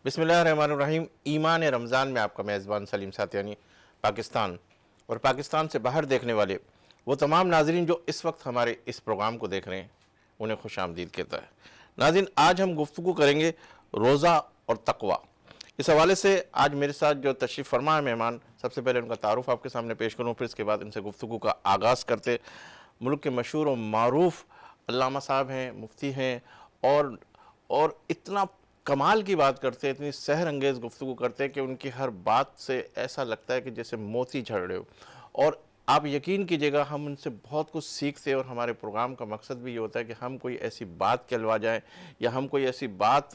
بسم اللہ الرحمن الرحیم۔ ایمان رمضان میں آپ کا میزبان سلیم ساتیانی پاکستان اور پاکستان سے باہر دیکھنے والے وہ تمام ناظرین جو اس وقت ہمارے اس پروگرام کو دیکھ رہے ہیں انہیں خوش آمدید کہتا ہے۔ ناظرین، آج ہم گفتگو کریں گے روزہ اور تقوی۔ اس حوالے سے آج میرے ساتھ جو تشریف فرما ہے مہمان، سب سے پہلے ان کا تعارف آپ کے سامنے پیش کروں، پھر اس کے بعد ان سے گفتگو کا آغاز کرتے۔ ملک کے مشہور و معروف علامہ صاحب ہیں، مفتی ہیں، اور اتنا کمال کی بات کرتے، اتنی سحر انگیز گفتگو کرتے کہ ان کی ہر بات سے ایسا لگتا ہے کہ جیسے موتی جھڑ رہے ہو، اور آپ یقین کیجئے گا ہم ان سے بہت کچھ سیکھتے، اور ہمارے پروگرام کا مقصد بھی یہ ہوتا ہے کہ ہم کوئی ایسی بات کہلوا جائیں یا ہم کوئی ایسی بات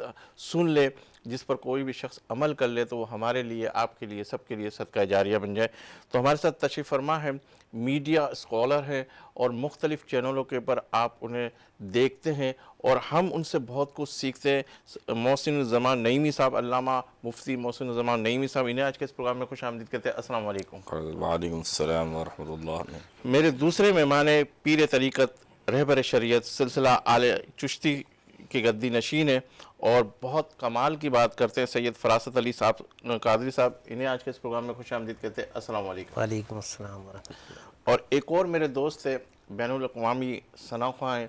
سن لیں جس پر کوئی بھی شخص عمل کر لے تو وہ ہمارے لیے، آپ کے لیے، سب کے لیے صدقہ جاریہ بن جائے۔ تو ہمارے ساتھ تشریف فرما ہے، میڈیا اسکالر ہیں اور مختلف چینلوں کے پر آپ انہیں دیکھتے ہیں اور ہم ان سے بہت کچھ سیکھتے ہیں۔ محسن الزمان نعیمی صاحب، علامہ مفتی محسن الزمان نعیمی صاحب، انہیں آج کے اس پروگرام میں خوش آمدید کہتے ہیں۔ السلام علیکم۔ وعلیکم السلام ورحمۃ اللہ۔ میرے دوسرے مہمان ہیں، پیر طریقت، رہبر شریعت، سلسلہ آل چشتی کے گدی نشین ہیں اور بہت کمال کی بات کرتے ہیں، سید فراست علی صاحب قادری صاحب، انہیں آج کے اس پروگرام میں خوش آمدید کہتے ہیں۔ السلام علیکم۔ وعلیکم السلام ورحمۃ اللہ۔ اور ایک اور میرے دوست ہیں، بین الاقوامی ثناء ہیں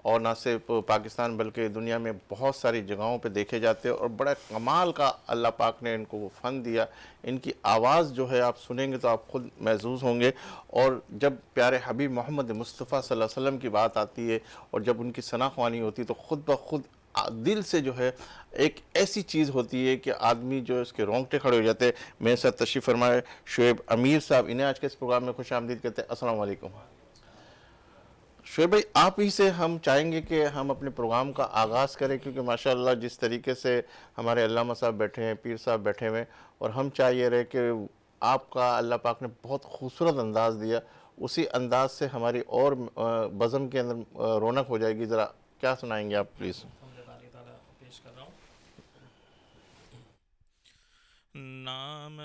اور نہ صرف پاکستان بلکہ دنیا میں بہت ساری جگہوں پہ دیکھے جاتے ہیں، اور بڑا کمال کا اللہ پاک نے ان کو وہ فن دیا۔ ان کی آواز جو ہے آپ سنیں گے تو آپ خود محظوظ ہوں گے، اور جب پیارے حبیب محمد مصطفیٰ صلی اللہ علیہ وسلم کی بات آتی ہے اور جب ان کی ثنا خوانی ہوتی ہے تو خود بخود دل سے جو ہے ایک ایسی چیز ہوتی ہے کہ آدمی جو اس کے رونگٹے کھڑے ہو جاتے ہیں۔ میرے ساتھ تشریف فرمائے شعیب امیر صاحب، انہیں آج کے اس پروگرام میں خوش آمدید کہتے ہیں۔ السلام علیکم۔ شعیب بھائی، آپ ہی سے ہم چاہیں گے کہ ہم اپنے پروگرام کا آغاز کریں، کیونکہ ماشاءاللہ جس طریقے سے ہمارے علامہ صاحب بیٹھے ہیں، پیر صاحب بیٹھے ہوئے ہیں، اور ہم چاہیے رہے کہ آپ کا اللہ پاک نے بہت خوبصورت انداز دیا، اسی انداز سے ہماری اور بزم کے اندر رونق ہو جائے گی۔ ذرا کیا سنائیں گے آپ پلیز؟ پیش کر رہا ہوں۔ نام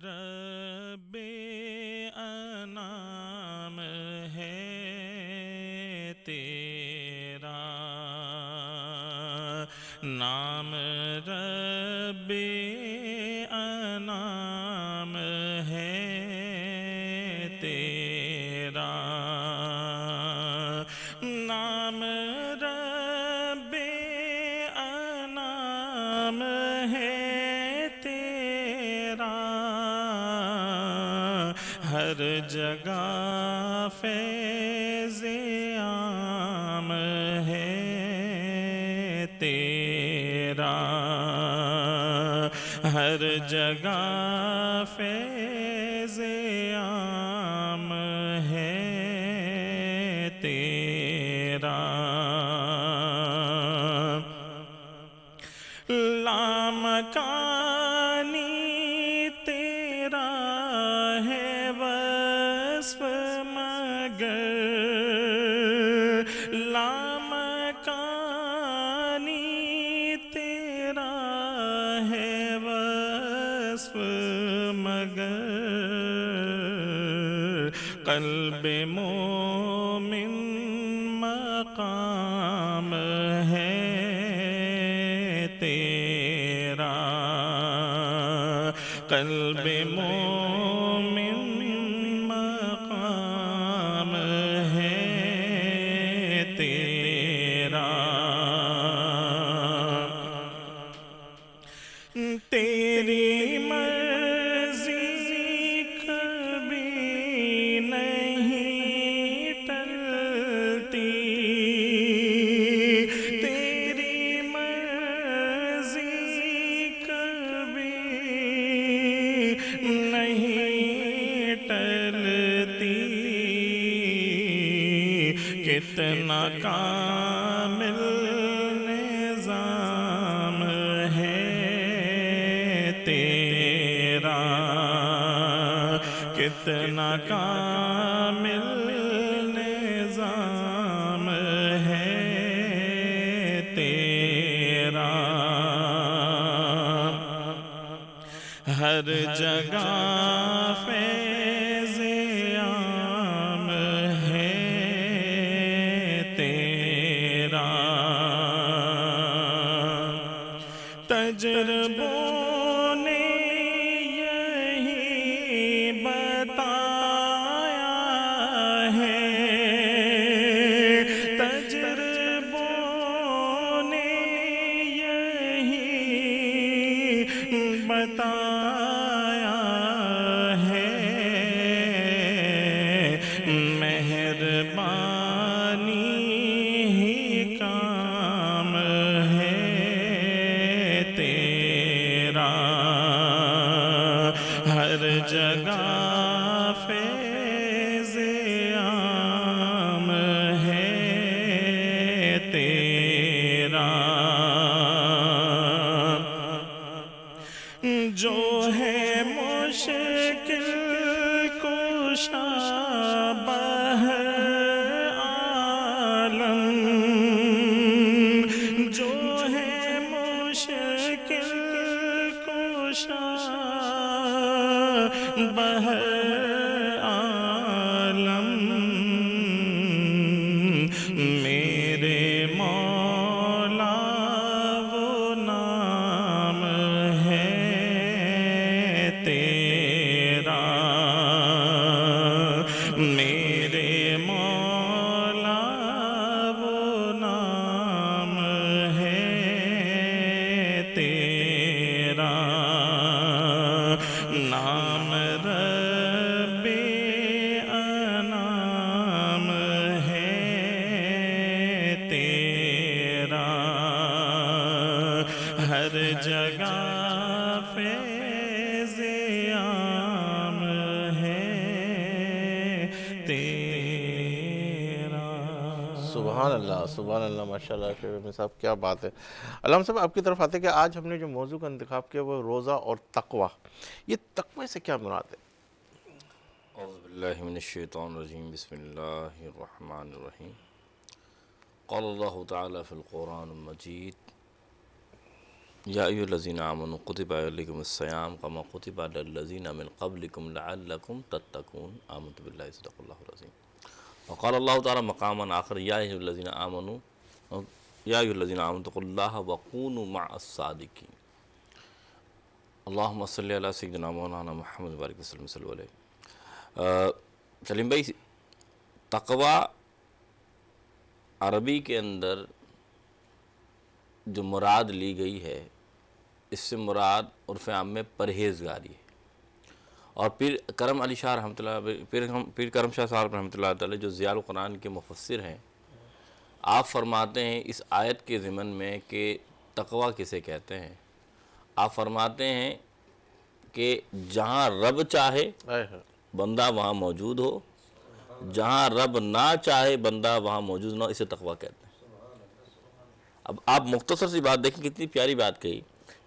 رب انام ہے تیرا، نام رب انام ہے تیرا، نام رب انام ہے تیرا، ہر جگہ فیض عام ہے تیرا، ہر جگہ فیض عام ہے تیرا، لامکانی تیرا ہے وصف مگر، لامکانی تیرا ہے وصف مگر، قلب مومن مقام ہے تیرا، قلب مومن مقام ہے تیرا، تیری مرضی کبھی نہیں ٹلتی، تیری مرضی کبھی نہیں ٹلتی، کتنا کامل نظام ہے تیرا، کتنا کامل نظام ہے تیرا، ہر جگہ فیض عام ہے تیرا، تجربوں ہر جگہ فیض عام ہے تیرا۔ سبحان اللہ ماشاء اللہ شیخ میں صاحب، کیا بات ہے۔ علامہ صاحب آپ کی طرف آتے کہ آج ہم نے جو موضوع کا انتخاب کیا وہ روزہ اور تقوی، یہ تقوی سے کیا مراد ہے؟ اعوذ باللہ من الشیطان الرجیم، بسم اللہ الرحمن الرحیم۔ قال اللہ تعالی فی القرآن المجید، یا ایھا الذین آمنوا کتب علیکم الصیام کما کتب علی الذین من قبلکم لعلکم تتقون، آمنت باللہ صدق اللہ العظیم۔ وقال اللہ تعالی مقاما آخر، یا ایھا الذین آمنوا اتقوا اللہ وکونوا مع الصادقین۔ اللہم صلی علی سیدنا مولانا محمد بارک وسلم صلی اللہ علیہ۔ سلیم بھائی، تقوی عربی کے اندر جو مراد لی گئی ہے، اس سے مراد عرف عام میں پرہیزگاری ہے۔ اور پیر کرم علی شاہ رحمۃ اللہ، پیر کرم شاہ صاحب رحمۃ اللہ تعالی جو ضیاء القرآن کے مفسر ہیں، آپ فرماتے ہیں اس آیت کے ضمن میں کہ تقوی کسے کہتے ہیں۔ آپ فرماتے ہیں کہ جہاں رب چاہے بندہ وہاں موجود ہو، جہاں رب نہ چاہے بندہ وہاں موجود نہ ہو، اسے تقوی کہتے ہیں۔ اب آپ مختصر سی بات دیکھیں، کتنی پیاری بات کہی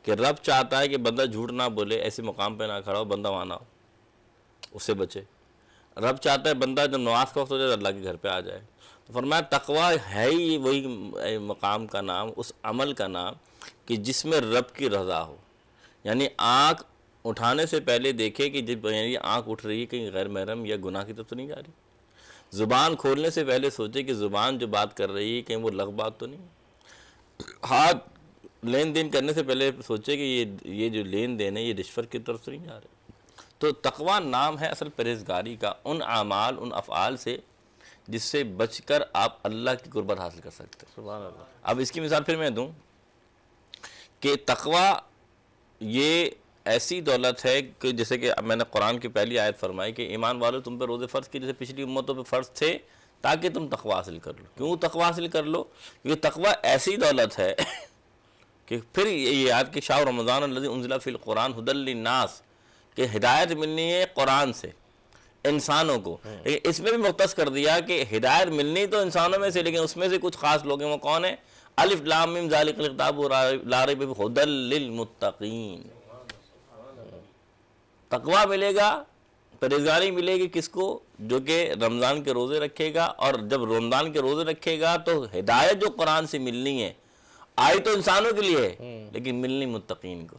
کہ رب چاہتا ہے کہ بندہ جھوٹ نہ بولے، ایسے مقام پہ نہ کھڑا ہو، بندہ وہاں نہ ہو، اس سے بچے۔ رب چاہتا ہے بندہ جب نماز کا وقت ہو جائے اللہ کے گھر پہ آ جائے۔ تو فرمایا تقوی ہے ہی وہی مقام کا نام، اس عمل کا نام کہ جس میں رب کی رضا ہو۔ یعنی آنکھ اٹھانے سے پہلے دیکھے کہ جب یعنی آنکھ اٹھ رہی ہے کہیں غیر محرم یا گناہ کی طرف تو نہیں جا رہی۔ زبان کھولنے سے پہلے سوچے کہ زبان جو بات کر رہی ہے کہیں وہ لغو بات تو نہیں۔ ہاتھ لین دین کرنے سے پہلے سوچے کہ یہ جو لین دین ہے یہ رشوت کی طرف تو نہیں جا رہے۔ تو تقوی نام ہے اصل پرہیزگاری کا، ان اعمال ان افعال سے جس سے بچ کر آپ اللہ کی قربت حاصل کر سکتے ہیں۔ سبحان اللہ۔ اب اس کی مثال پھر میں دوں کہ تقوی یہ ایسی دولت ہے کہ جیسے کہ میں نے قرآن کی پہلی آیت فرمائی کہ ایمان والو تم پہ روزے فرض کی جیسے پچھلی امتوں پہ فرض تھے تاکہ تم تقوی حاصل کر لو۔ کیوں تقوی حاصل کر لو؟ کیونکہ تقوی ایسی دولت ہے کہ پھر یہ یاد کہ شاہ رمضان الذی انزل فی القرآن ھدی للناس، کہ ہدایت ملنی ہے قرآن سے انسانوں کو، لیکن اس میں بھی مختص کر دیا کہ ہدایت ملنی تو انسانوں میں سے، لیکن اس میں سے کچھ خاص لوگ ہیں، وہ کون ہیں؟ الف لام میم ذالک الکتاب لا ریب فیہ ھدی للمتقین۔ تقوی ملے گا، پرہیزگاری ملے گی کس کو؟ جو کہ رمضان کے روزے رکھے گا، اور جب رمضان کے روزے رکھے گا تو ہدایت جو قرآن سے ملنی ہے آئی تو انسانوں کے لیے ہے لیکن ملنی متقین کو۔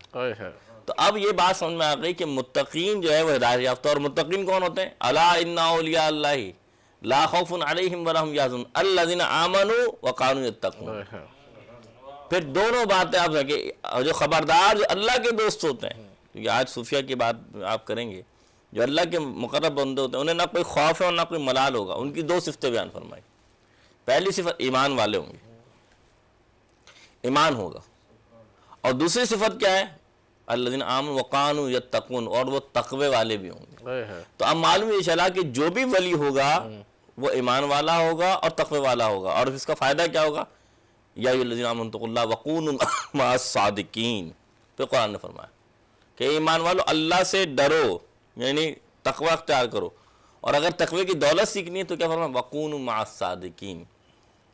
تو اب یہ بات سمجھ میں آ گئی کہ متقین جو ہے وہ ہدایت یافتہ، اور متقین کون ہوتے ہیں؟ الا ان اولیاء اللہ لا خوف علیہم ولا هم یحزنون الذین آمنوا وکانوا یتقون۔ پھر دونوں باتیں آپ دیکھیں، جو خبردار جو اللہ کے دوست ہوتے ہیں، کیونکہ آج صوفیہ کی بات آپ کریں گے، جو اللہ کے مقرب بندے ہوتے ہیں انہیں نہ کوئی خوف ہے اور نہ کوئی ملال ہوگا۔ ان کی دو صفتیں بیان فرمائی۔ پہلی صفت ایمان والے ہوں گے، ایمان ہوگا، اور دوسری صفت کیا ہے؟ الذین آمنوا وکانوا یتقون، اور وہ تقوی والے بھی ہوں گے۔ تو اب معلوم یہ چلا کہ جو بھی ولی ہوگا وہ ایمان والا ہوگا اور تقوی والا ہوگا، اور اس کا فائدہ کیا ہوگا؟ یا ایھا الذین آمنوا اتقوا اللہ وکونوا مع الصادقین۔ پھر قرآن نے فرمایا کہ ایمان والو اللہ سے ڈرو، یعنی تقوی اختیار کرو، اور اگر تقوی کی دولت سیکھنی ہے تو کیا فرمایا؟ وکونوا مع الصادقین،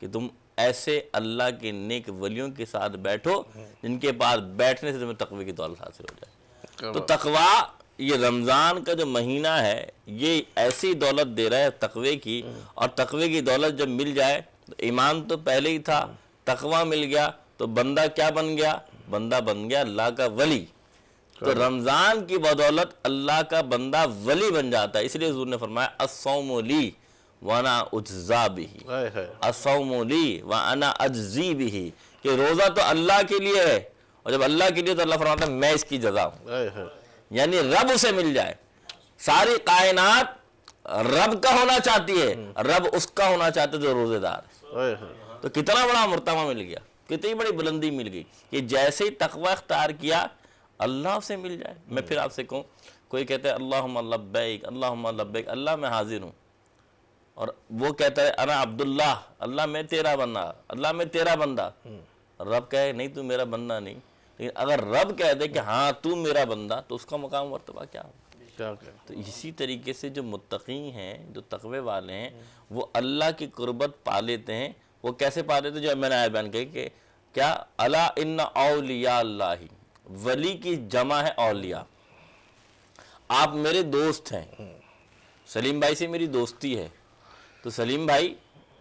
کہ تم ایسے اللہ کے نیک ولیوں کے ساتھ بیٹھو جن کے پاس بیٹھنے سے تمہیں تقوی کی دولت حاصل ہو جائے۔ تو تقوی یہ رمضان کا جو مہینہ ہے یہ ایسی دولت دے رہا ہے تقوی کی، اور تقوی کی دولت جب مل جائے تو ایمان تو پہلے ہی تھا، تقوی مل گیا تو بندہ کیا بن گیا؟ بندہ بن گیا اللہ کا ولی۔ تو رمضان کی بدولت اللہ کا بندہ ولی بن جاتا ہے۔ اس لیے حضور نے فرمایا الصوم لی وانا اجزا بہ، الصوم لی وانا اجزی بہ، کہ روزہ تو اللہ کے لیے ہے، اور جب اللہ کے لیے تو اللہ فرماتا ہے میں اس کی جزا ہوں۔ یعنی رب اسے مل جائے، ساری کائنات رب کا ہونا چاہتی ہے، رب اس کا ہونا چاہتا ہے جو روزے دار ہے۔ تو کتنا بڑا مرتبہ مل گیا، کتنی بڑی بلندی مل گئی کہ جیسے ہی تقوی اختیار کیا اللہ سے مل جائے۔ میں پھر آپ سے کہوں، کوئی کہتا ہے اللہم لبیک اللہم لبیک، اللہ میں حاضر ہوں، اور وہ کہتا ہے انا عبداللہ، اللہ میں تیرا بندہ، اللہ میں تیرا بندہ۔ رب کہے نہیں تو میرا بندہ نہیں، لیکن اگر رب کہہ دے کہ ہاں تو میرا بندہ تو اس کا مقام مرتبہ کیا ہوگا. تو اسی طریقے سے جو متقی ہیں, جو تقوی والے ہیں, وہ اللہ کی قربت پا لیتے ہیں. وہ کیسے پا لیتے ہیں؟ جو میں نے آیت بیان کی کہ کیا الا ان اولیاء اللہ, ولی کی جمع ہے اولیاء. آپ میرے دوست ہیں, سلیم بھائی سے میری دوستی ہے, تو سلیم بھائی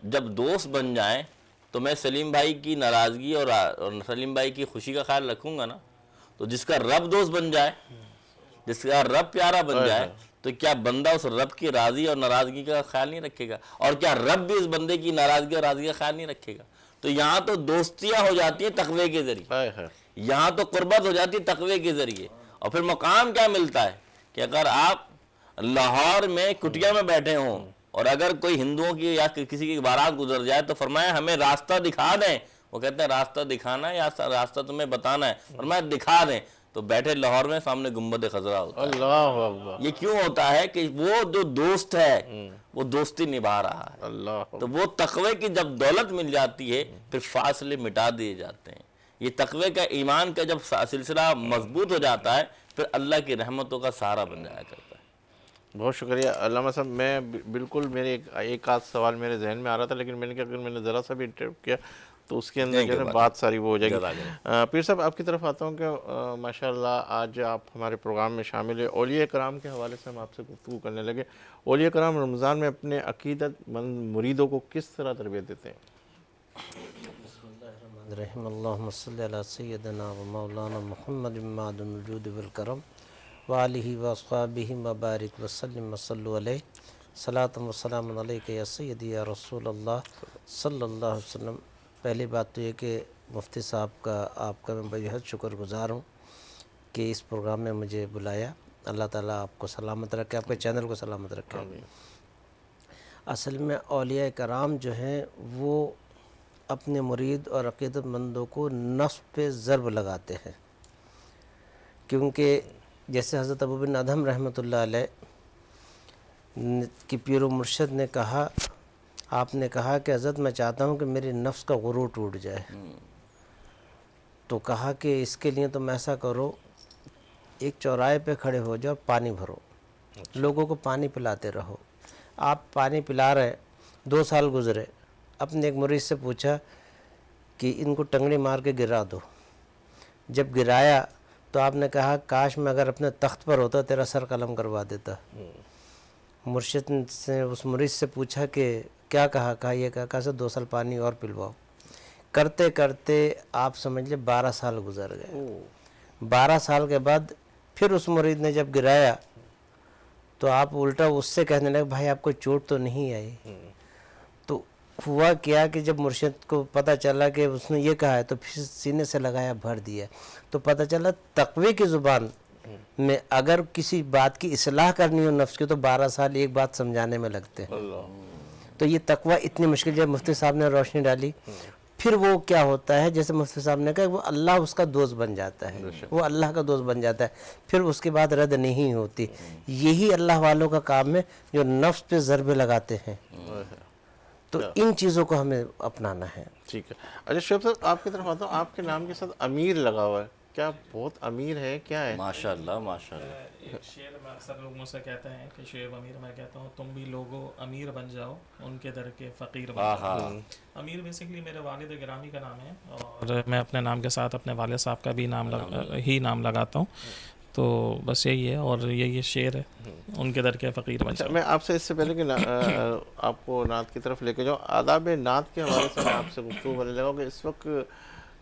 جب دوست بن جائیں تو میں سلیم بھائی کی ناراضگی اور سلیم بھائی کی خوشی کا خیال رکھوں گا نا. تو جس کا رب دوست بن جائے, جس کا رب پیارا بن جائے, تو کیا بندہ اس رب کی راضی اور ناراضگی کا خیال نہیں رکھے گا؟ اور کیا رب بھی اس بندے کی ناراضگی اور راضی کا خیال نہیں رکھے گا؟ تو یہاں تو دوستیاں ہو جاتی ہیں تقوی کے ذریعے, یہاں تو قربت ہو جاتی ہے تقوی کے ذریعے. اور پھر مقام کیا ملتا ہے کہ اگر آپ لاہور میں کٹیا میں بیٹھے ہوں اور اگر کوئی ہندوؤں کی یا کسی کی بارات گزر جائے تو فرمایا ہمیں راستہ دکھا دیں. وہ کہتے ہیں راستہ دکھانا ہے یا راستہ تمہیں بتانا ہے؟ فرمایا دکھا دیں. تو بیٹھے لاہور میں سامنے گنبد خضرا ہوتا ہے. اللہ اکبر. یہ کیوں ہوتا ہے کہ وہ جو دوست ہے وہ دوستی نبھا رہا ہے. اللہ تو وہ تقوی کی جب دولت مل جاتی ہے پھر فاصلے مٹا دیے جاتے ہیں. یہ تقوی کا ایمان کا جب سلسلہ مضبوط ہو جاتا ہے پھر اللہ کی رحمتوں کا سہارا بن جایا کرتا ہے. بہت شکریہ علامہ صاحب. میں بالکل میرے ایک آدھ سوال میرے ذہن میں آ رہا تھا, لیکن میں نے کہا اگر میں نے ذرا سا بھی انٹرپٹ کیا تو اس کے اندر جو ہے بات ساری وہ ہو جائے گی. پیر صاحب آپ کی طرف آتا ہوں کہ ماشاءاللہ آج آپ ہمارے پروگرام میں شامل ہے. اولیاء کرام کے حوالے سے ہم آپ سے گفتگو کرنے لگے. اولیاء کرام رمضان میں اپنے عقیدت مند مریدوں کو کس طرح تربیت دیتے ہیں؟ بسم اللہ الرحمن الرحیم. اللہم صلی علی سیدنا و مولانا محمد معدن الوجود والکرم وآلہ واصحابہ وبارک وسلم وصلوا علیہ صلاۃ و سلام علیک یا سیدی یا رسول اللہ صلی اللہ علیہ وسلم. پہلی بات تو یہ کہ مفتی صاحب کا آپ کا میں بہت شکر گزار ہوں کہ اس پروگرام میں مجھے بلایا. اللہ تعالیٰ آپ کو سلامت رکھے, آپ کے چینل کو سلامت رکھے. اصل میں اولیاء کرام جو ہیں وہ اپنے مرید اور عقیدت مندوں کو نفس پہ ضرب لگاتے ہیں, کیونکہ جیسے حضرت ابو بن ادہم رحمۃ اللہ علیہ کی پیر و مرشد نے کہا, آپ نے کہا کہ حضرت میں چاہتا ہوں کہ میری نفس کا غرور ٹوٹ جائے. تو کہا کہ اس کے لیے تم ایسا کرو, ایک چوراہے پہ کھڑے ہو جاؤ, پانی بھرو, لوگوں کو پانی پلاتے رہو. آپ پانی پلا رہے, 2 سال گزرے, اپنے ایک مرید سے پوچھا کہ ان کو ٹنگڑی مار کے گرا دو. جب گرایا تو آپ نے کہا کاش میں اگر اپنے تخت پر ہوتا تیرا سر قلم کروا دیتا. مرشد سے اس مرید سے پوچھا کہ کیا کہا؟ کہا یہ کہا سر 2 سال پانی اور پلواؤ. کرتے کرتے آپ سمجھ لیں 12 سال گزر گئے. 12 سال کے بعد پھر اس مرید نے جب گرایا تو آپ الٹا اس سے کہنے لگے بھائی آپ کو چوٹ تو نہیں آئی؟ تو ہوا کیا کہ جب مرشد کو پتہ چلا کہ اس نے یہ کہا ہے تو پھر سینے سے لگایا, بھر دیا. تو پتہ چلا تقوی کی زبان میں اگر کسی بات کی اصلاح کرنی ہو نفس کی تو 12 سال ایک بات سمجھانے میں لگتے ہیں. تو یہ تقوی اتنی مشکل, جب مفتی صاحب نے روشنی ڈالی پھر وہ کیا ہوتا ہے, جیسے مفتی صاحب نے کہا وہ اللہ اس کا دوست بن جاتا ہے, وہ اللہ کا دوست بن جاتا ہے, پھر اس کے بعد رد نہیں ہوتی. یہی اللہ والوں کا کام ہے جو نفس پہ ضربے لگاتے ہیں. تو ان چیزوں کو ہمیں اپنانا ہے. ٹھیک ہے. اچھا شعیب صاحب آپ کی طرف آتا ہوں, آپ کے نام کے ساتھ امیر لگا ہوا ہے, کیا بہت امیر ہے, کیا ہے؟ ماشاءاللہ ماشاءاللہ. ایک شعر میں اکثر لوگ مجھ سے کہتے ہیں کہ شعیب امیر, میں کہتا ہوں تم بھی لوگوں امیر بن جاؤ, ان کے در کے فقیر بن جاؤ. امیر بیسیکلی میرے والد گرامی کا نام ہے, اور میں اپنے نام کے ساتھ اپنے والد صاحب کا بھی نام لگاتا ہوں. تو بس یہی ہے, اور یہی شعر ہے, ان کے در کے فقیر بن جاؤ. میں آپ سے اس سے پہلے کہ آپ کو نعت کی طرف لے کے جاؤں, آداب نعت کے حوالے سے میں آپ سے گفتگو کرنے لگا کہ اس وقت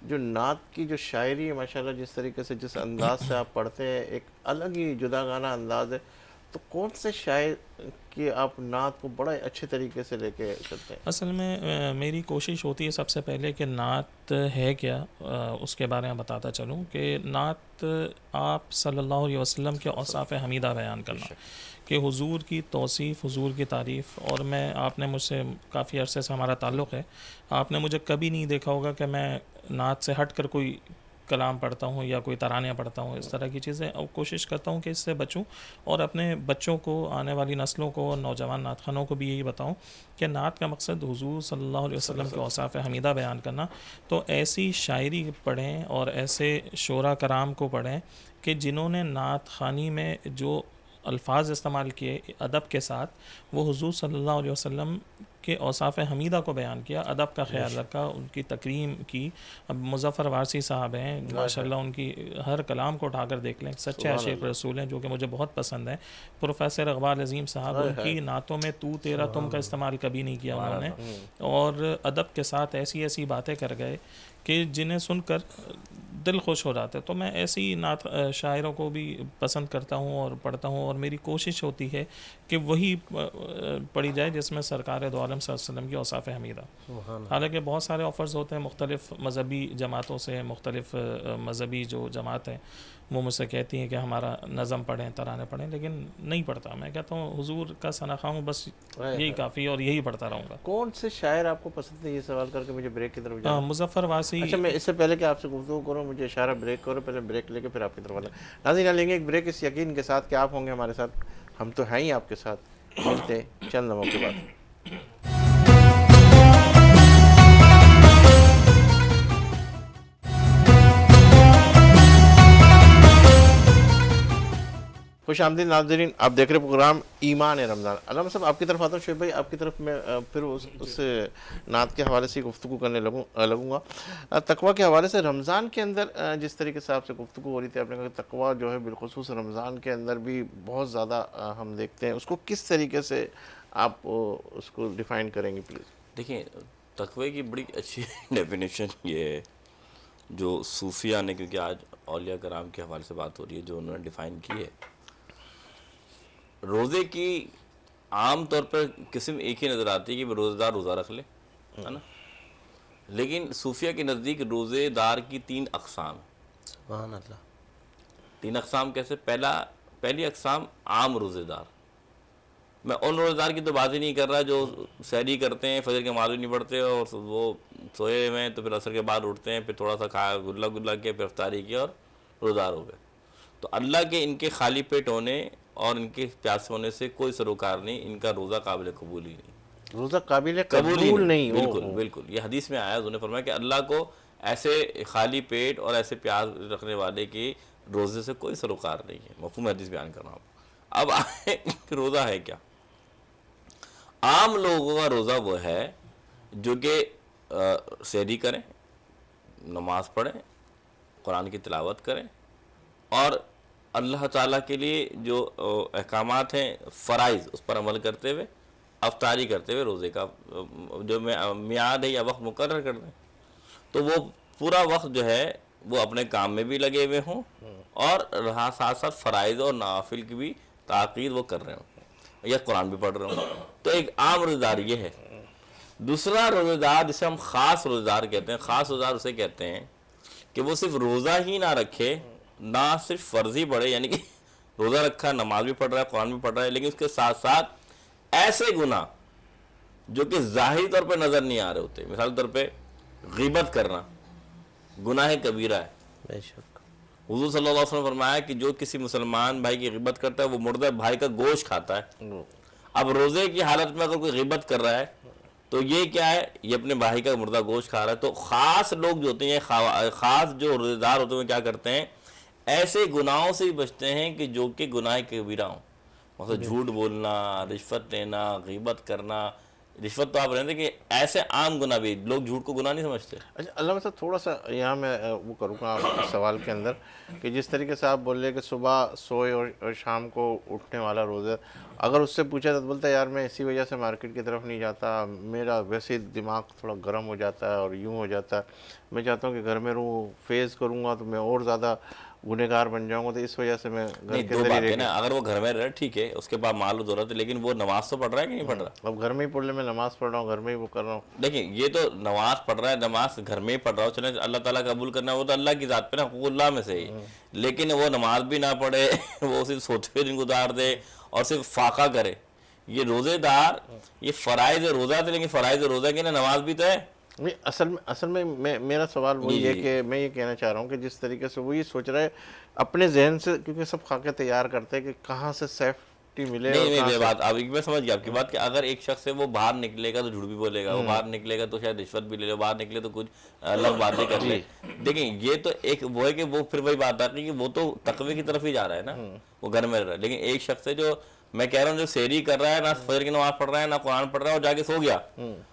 جو نعت کی جو شاعری ہے ماشاءاللہ, جس طریقے سے جس انداز سے آپ پڑھتے ہیں, ایک الگ ہی جداگانہ انداز ہے. تو کون سے شاعر کی آپ نعت کو بڑا اچھے طریقے سے لے کے چلتے ہیں؟ اصل میں میری کوشش ہوتی ہے سب سے پہلے کہ نعت ہے کیا, اس کے بارے میں بتاتا چلوں کہ نعت آپ صلی اللہ علیہ وسلم کے اوصاف حمیدہ بیان کرنا, کہ حضور کی توصیف, حضور کی تعریف. اور میں, آپ نے مجھ سے کافی عرصے سے ہمارا تعلق ہے, آپ نے مجھے کبھی نہیں دیکھا ہوگا کہ میں نعت سے ہٹ کر کوئی کلام پڑھتا ہوں یا کوئی ترانے پڑھتا ہوں، اس طرح کی چیزیں، اور کوشش کرتا ہوں کہ اس سے بچوں اور اپنے بچوں کو، آنے والی نسلوں کو اور نوجوان نعت خوانوں کو بھی یہی بتاؤں کہ نعت کا مقصد حضور صلی اللہ علیہ وسلم کے اوصاف حمیدہ بیان کرنا. تو ایسی شاعری پڑھیں اور ایسے شعراء کرام کو پڑھیں کہ جنہوں نے نعت خوانی میں جو الفاظ استعمال کیے ادب کے ساتھ، وہ حضور صلی اللہ علیہ وسلم کے اوصاف حمیدہ کو بیان کیا، ادب کا خیال رکھا، ان کی تکریم کی. اب مظفر وارثی صاحب ہیں ماشاءاللہ، ان کی ہر کلام کو اٹھا کر دیکھ لیں، سچے عاشق رسول ہیں جو کہ مجھے بہت پسند ہیں. پروفیسر اقبال عظیم صاحب، ان کی نعتوں میں تو تیرا تم کا استعمال کبھی نہیں کیا انہوں نے، اور ادب کے ساتھ ایسی ایسی باتیں کر گئے کہ جنہیں سن کر دل خوش ہو جاتا ہے. تو میں ایسی نعت شاعروں کو بھی پسند کرتا ہوں اور پڑھتا ہوں، اور میری کوشش ہوتی ہے کہ وہی پڑھی جائے جس میں سرکار دو عالم صلی اللہ علیہ وسلم کی اوصاف حمیدہ. حالانکہ بہت سارے آفرز ہوتے ہیں مختلف مذہبی جماعتوں سے، مختلف مذہبی جو جماعت ہیں وہ مجھ سے کہتی ہیں کہ ہمارا نظم پڑھیں، ترانے پڑھیں، لیکن نہیں پڑھتا. میں کہتا ہوں حضور کا ثنا خواہ بس یہی کافی، اور یہی پڑھتا رہوں گا. کون سے شاعر آپ کو پسند ہے، یہ سوال کر کے مجھے بریک کی طرف جانا. مظفر وارثی. اچھا، میں اس سے پہلے کہ آپ سے گفتگو کروں، مجھے اشارہ بریک کرو، پہلے بریک لے کے پھر آپ کی طرف آنا. ناظرین، لیں گے ایک بریک اس یقین کے ساتھ کہ آپ ہوں گے ہمارے ساتھ، ہم تو ہیں ہی آپ کے ساتھ. ملتے چند لمحوں کے بعد. خوش آمدید ناظرین، آپ دیکھ رہے پروگرام ایمان رمضان. علامہ صاحب، آپ کی طرف آتا ہوں. شعیب بھائی، آپ کی طرف میں پھر اس نعت کے حوالے سے گفتگو کرنے لگوں گا. تقویٰ کے حوالے سے رمضان کے اندر جس طریقے سے آپ سے گفتگو ہو رہی تھی، آپ نے کہا کہ تقویٰ جو ہے بالخصوص رمضان کے اندر بھی بہت زیادہ ہم دیکھتے ہیں. اس کو کس طریقے سے آپ اس کو ڈیفائن کریں گے پلیز؟ دیکھیں، تقوی کی بڑی اچھی ڈیفینیشن یہ ہے جو صوفیہ نے، کیونکہ آج اولیاء کرام کے حوالے سے بات ہو رہی ہے، جو انہوں نے ڈیفائن کی ہے. روزے کی عام طور پر قسم ایک ہی نظر آتی ہے کہ روزہ دار روزہ رکھ لے، ہے نا. لیکن صوفیہ کے نزدیک روزے دار کی 3 اقسام ہیں. سبحان اللہ. 3 اقسام کیسے؟ پہلی اقسام عام روزے دار. میں ان روزے دار کی تو بات ہی نہیں کر رہا جو سحری کرتے ہیں، فجر کے نماز نہیں پڑھتے اور وہ سوئے ہوئے ہیں، تو پھر عصر کے بعد اٹھتے ہیں، پھر تھوڑا سا کھایا گلا کیا، پھر افطاری کی اور روزہ دار ہو گئے. تو اللہ کے ان کے خالی پیٹ ہونے اور ان کے پیاسے ہونے سے کوئی سروکار نہیں، ان کا روزہ قابل قبول ہی نہیں. روزہ قابل قبول نہیں. بالکل یہ حدیث میں آیا، انہوں نے فرمایا کہ اللہ کو ایسے خالی پیٹ اور ایسے پیاس رکھنے والے کی روزے سے کوئی سروکار نہیں ہے. مفہوم حدیث بیان کر رہا ہوں. اب روزہ ہے کیا؟ عام لوگوں کا روزہ وہ ہے جو کہ سحری کریں، نماز پڑھیں، قرآن کی تلاوت کریں، اور اللہ تعالیٰ کے لیے جو احکامات ہیں فرائض اس پر عمل کرتے ہوئے، افطاری کرتے ہوئے روزے کا جو میعاد ہے یا وقت مقرر کر دیں. تو وہ پورا وقت جو ہے وہ اپنے کام میں بھی لگے ہوئے ہوں اور ساتھ ساتھ فرائض اور نوافل کی بھی تاکید وہ کر رہے ہوں یا قرآن بھی پڑھ رہے ہوں. تو ایک عام روزہ دار یہ ہے. دوسرا روزہ دار جسے ہم خاص روزہ دار کہتے ہیں، خاص روزہ دار اسے کہتے ہیں کہ وہ صرف روزہ ہی نہ رکھے، نہ صرف فرضی پڑھے، یعنی کہ روزہ رکھا، نماز بھی پڑھ رہا ہے، قرآن بھی پڑھ رہا ہے، لیکن اس کے ساتھ ساتھ ایسے گناہ جو کہ ظاہری طور پہ نظر نہیں آ رہے ہوتے. مثال طور پہ غیبت کرنا گناہ کبیرہ ہے. بے شک. حضور صلی اللہ علیہ وسلم نے فرمایا کہ جو کسی مسلمان بھائی کی غیبت کرتا ہے وہ مردہ بھائی کا گوشت کھاتا ہے. اب روزے کی حالت میں اگر کوئی غیبت کر رہا ہے تو یہ کیا ہے؟ یہ اپنے بھائی کا مردہ گوشت کھا رہا ہے. تو خاص لوگ جو ہوتے ہیں، خاص جو روزے دار ہوتے ہیں، کیا کرتے ہیں؟ ایسے گناہوں سے بچتے ہیں کہ جو کہ گناہ کبیرہ ہوں. مثلا جھوٹ بولنا، رشوت لینا، غیبت کرنا. رشوت تو آپ رہتے کہ ایسے عام گناہ بھی، لوگ جھوٹ کو گناہ نہیں سمجھتے. اچھا علامہ صاحب، تھوڑا سا یہاں میں وہ کروں گا آپ کے سوال کے اندر کہ جس طریقے سے آپ بول رہے کہ صبح سوئے اور شام کو اٹھنے والا روزہ، اگر اس سے پوچھا تو بولتا ہے یار میں اسی وجہ سے مارکیٹ کی طرف نہیں جاتا، میرا ویسے دماغ تھوڑا گرم ہو جاتا ہے اور یوں ہو جاتا ہے، میں چاہتا ہوں کہ گھر میں رہوں، فیض کروں گا تو میں اور زیادہ گنہگار بن جاؤں گا، تو اس وجہ سے میں گھر کے دو باتیں نا. اگر وہ گھر میں رہے ٹھیک ہے، اس کے بعد معلوم ضرورت ہے، لیکن وہ نماز تو پڑھ رہا ہے کہ نہیں پڑھ رہا؟ اب گھر میں ہی پڑھ لے، میں نماز پڑھ رہا ہوں، گھر میں ہی وہ کر رہا ہوں. دیکھیں یہ تو نماز پڑھ رہا ہے، نماز گھر میں ہی پڑھ رہا ہو، چلیں اللہ تعالیٰ قبول کرنا ہے وہ تو اللہ کی ذات پہ نا، حقوق اللہ میں سے ہی. لیکن وہ نماز بھی نہ پڑھے، وہ صرف سوتے ہوئے دن گزار دے اور صرف فاقہ کرے. یہ روزے دار، یہ فرائض روزہ تھے، لیکن فرائض روزہ کی نا نماز بھی تو ہے، اصل میں میرا سوال وہی ہے کہ میں یہ کہنا چاہ رہا ہوں کہ جس طریقے سے وہ یہ سوچ رہا ہے اپنے ذہن سے، کیونکہ سب خاکے تیار کرتے ہیں کہ کہاں سے سیفٹی ملے. نہیں بات اب میں سمجھ گیا آپ کی بات کہ اگر ایک شخص ہے وہ باہر نکلے گا تو جھوٹ بھی بولے گا، وہ باہر نکلے گا تو شاید رشوت بھی لے لے، باہر نکلے تو کچھ الگ باتیں کر لے. دیکھیں یہ تو ایک وہ ہے کہ وہ پھر وہی بات آتی ہے کہ وہ تو تقوی کی طرف ہی جا رہا ہے نا، وہ گھر میں رہ رہا ہے. لیکن ایک شخص ہے جو میں کہہ رہا ہوں جو سحری کر رہا ہے، نہ فجر کی نماز پڑھ رہا ہے، نہ قرآن پڑھ رہا ہے، اور جا کے سو گیا،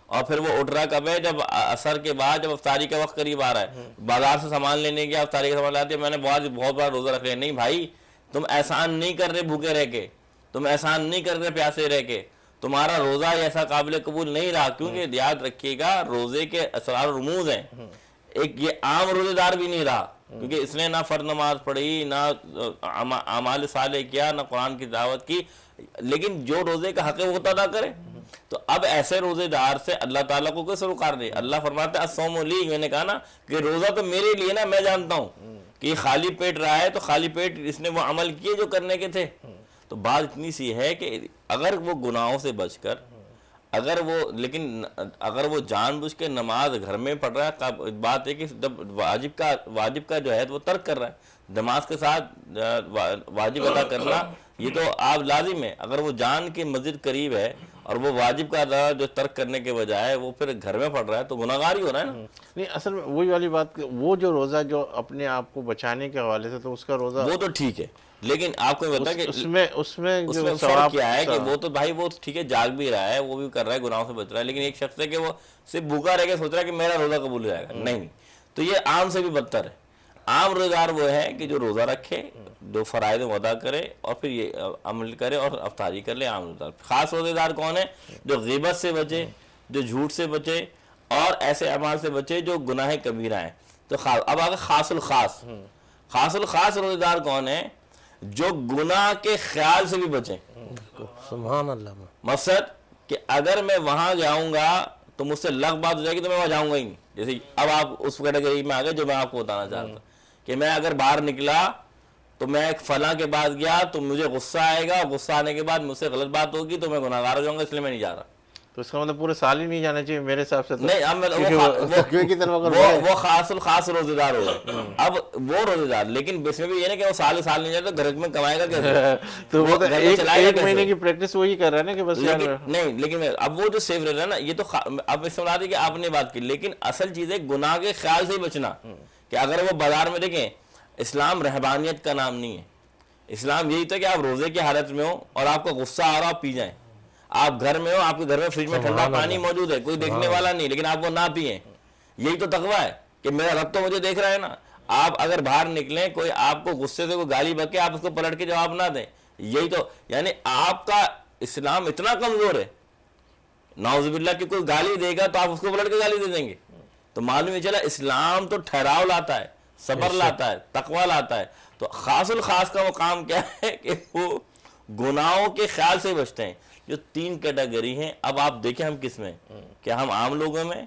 اور پھر وہ اٹھ رہا کب ہے؟ جب عصر کے بعد، جب افطاری کا وقت قریب آ رہا ہے، بازار سے سامان لینے گیا، افطاری کا سامان لاتے ہیں، میں نے بہت بڑا روزہ رکھ لیا. نہیں بھائی، تم احسان نہیں کر رہے بھوکے رہ کے، تم احسان نہیں کر رہے پیاسے رہ کے، تمہارا روزہ ایسا قابل قبول نہیں رہا. کیونکہ یاد رکھیے گا روزے کے اسرار و رموز ہیں. ایک یہ عام روزے دار بھی نہیں رہا، کیونکہ اس نے نہ فرض نماز پڑھی، نہ اعمال صالح کیا، نہ قرآن کی دعوت کی، لیکن جو روزے کا حق ہے وہ ادا کرے. تو اب ایسے روزے دار سے اللہ تعالیٰ کو کیسے رکار دے؟ اللہ فرماتا ہے الصوم لی، میں نے کہا نا کہ روزہ تو میرے لیے نا، میں جانتا ہوں کہ خالی پیٹ رہا ہے تو خالی پیٹ اس نے وہ عمل کیے جو کرنے کے تھے. تو بات اتنی سی ہے کہ اگر وہ گناہوں سے بچ کر، اگر وہ جان بوجھ کے نماز گھر میں پڑھ رہا ہے، بات ہے کہ جب واجب کا جو ہے وہ ترک کر رہا ہے. نماز کے ساتھ واجب ادا کرنا یہ تو آپ لازم ہے. اگر وہ جان کے مسجد قریب ہے اور وہ واجب کا ادا جو ترک کرنے کے بجائے وہ پھر گھر میں پڑھ رہا ہے تو گناہگار ہی ہو رہا ہے نا. نہیں اصل میں وہی والی بات کہ وہ جو روزہ جو اپنے آپ کو بچانے کے حوالے سے، تو اس کا روزہ وہ تو ٹھیک ہے، لیکن آپ کو بتا کہ اس میں جو فرق کیا ہے کہ وہ تو بھائی وہ ٹھیک ہے جاگ بھی رہا ہے، وہ بھی کر رہا ہے، گناہوں سے بچ رہا ہے، لیکن ایک شخص ہے کہ وہ صرف بھوکا رہ کے سوچ رہا ہے کہ میرا روزہ قبول ہو جائے گا. نہیں، تو یہ عام سے بھی بدتر ہے. عام روزہ دار وہ ہے کہ جو روزہ رکھے، جو فرائض ادا کرے اور پھر یہ عمل کرے اور افطاری کر لے. عام روزہ دار. خاص روزہ دار کون ہے؟ جو غیبت سے بچے، جو جھوٹ سے بچے اور ایسے اعمال سے بچے جو گناہ کبیرہ ہیں. تو اب آگے خاص الخاص روزہ دار کون ہے؟ جو گناہ کے خیال سے بھی بچیں. سبحان اللہ. مقصد کہ اگر میں وہاں جاؤں گا تو مجھ سے لغ بات ہو جائے گی تو میں وہاں جاؤں گا ہی نہیں. جیسے اب آپ اس کیٹیگری میں آ گئے جو میں آپ کو بتانا چاہتا ہوں کہ میں اگر باہر نکلا تو میں ایک فلاں کے پاس گیا تو مجھے غصہ آئے گا، غصہ آنے کے بعد مجھ سے غلط بات ہوگی تو میں گناہ گار ہو جاؤں گا، اس لیے میں نہیں جا رہا. تو اس کا مطلب پورے سال ہی نہیں جانا چاہیے میرے حساب سے. نہیں، اب وہ خاص الخاص روزے دار ہو گئے. اب وہ روزے دار، لیکن اس میں بھی یہ نہیں کہ وہ سال نہیں جاتا تو گھر میں کمائے گا کیسے؟ تو وہ ایک مہینے کی پریکٹس وہی کر رہا ہے نا کہ بس. نہیں، لیکن اب وہ جو سیف رہ رہا ہے نا، یہ تو اب اس میں کہ آپ نے بات کی، لیکن اصل چیز ہے گناہ کے خیال سے ہی بچنا. کہ اگر وہ بازار میں دیکھیں، اسلام رہبانیت کا نام نہیں ہے. اسلام یہی تھا کہ آپ روزے کی حالت میں ہو اور آپ کو غصہ آ رہا آپ پی جائیں. آپ گھر میں ہو، آپ کے گھر میں فریج میں ٹھنڈا پانی موجود ہے، کوئی دیکھنے والا نہیں، لیکن آپ وہ نہ پئیں. یہی تو تقویٰ ہے کہ میرا رب تو مجھے دیکھ رہا ہے نا. آپ اگر باہر نکلیں، کوئی آپ کو غصے سے کوئی گالی بکے، آپ اس کو پلٹ کے جواب نہ دیں. یہی تو یعنی آپ کا اسلام اتنا کمزور ہے، نعوذ باللہ کہ کوئی گالی دے گا تو آپ اس کو پلٹ کے گالی دے دیں گے. تو معلوم ہی چلا اسلام تو ٹھہراؤ لاتا ہے، صبر لاتا ہے، تقویٰ لاتا ہے. تو خاص الخاص کا مقام کیا ہے کہ وہ گناہوں کے خیال سے بچتے ہیں. جو 3 کیٹیگری ہیں. اب آپ دیکھیں ہم کس میں، کیا ہم عام لوگوں میں،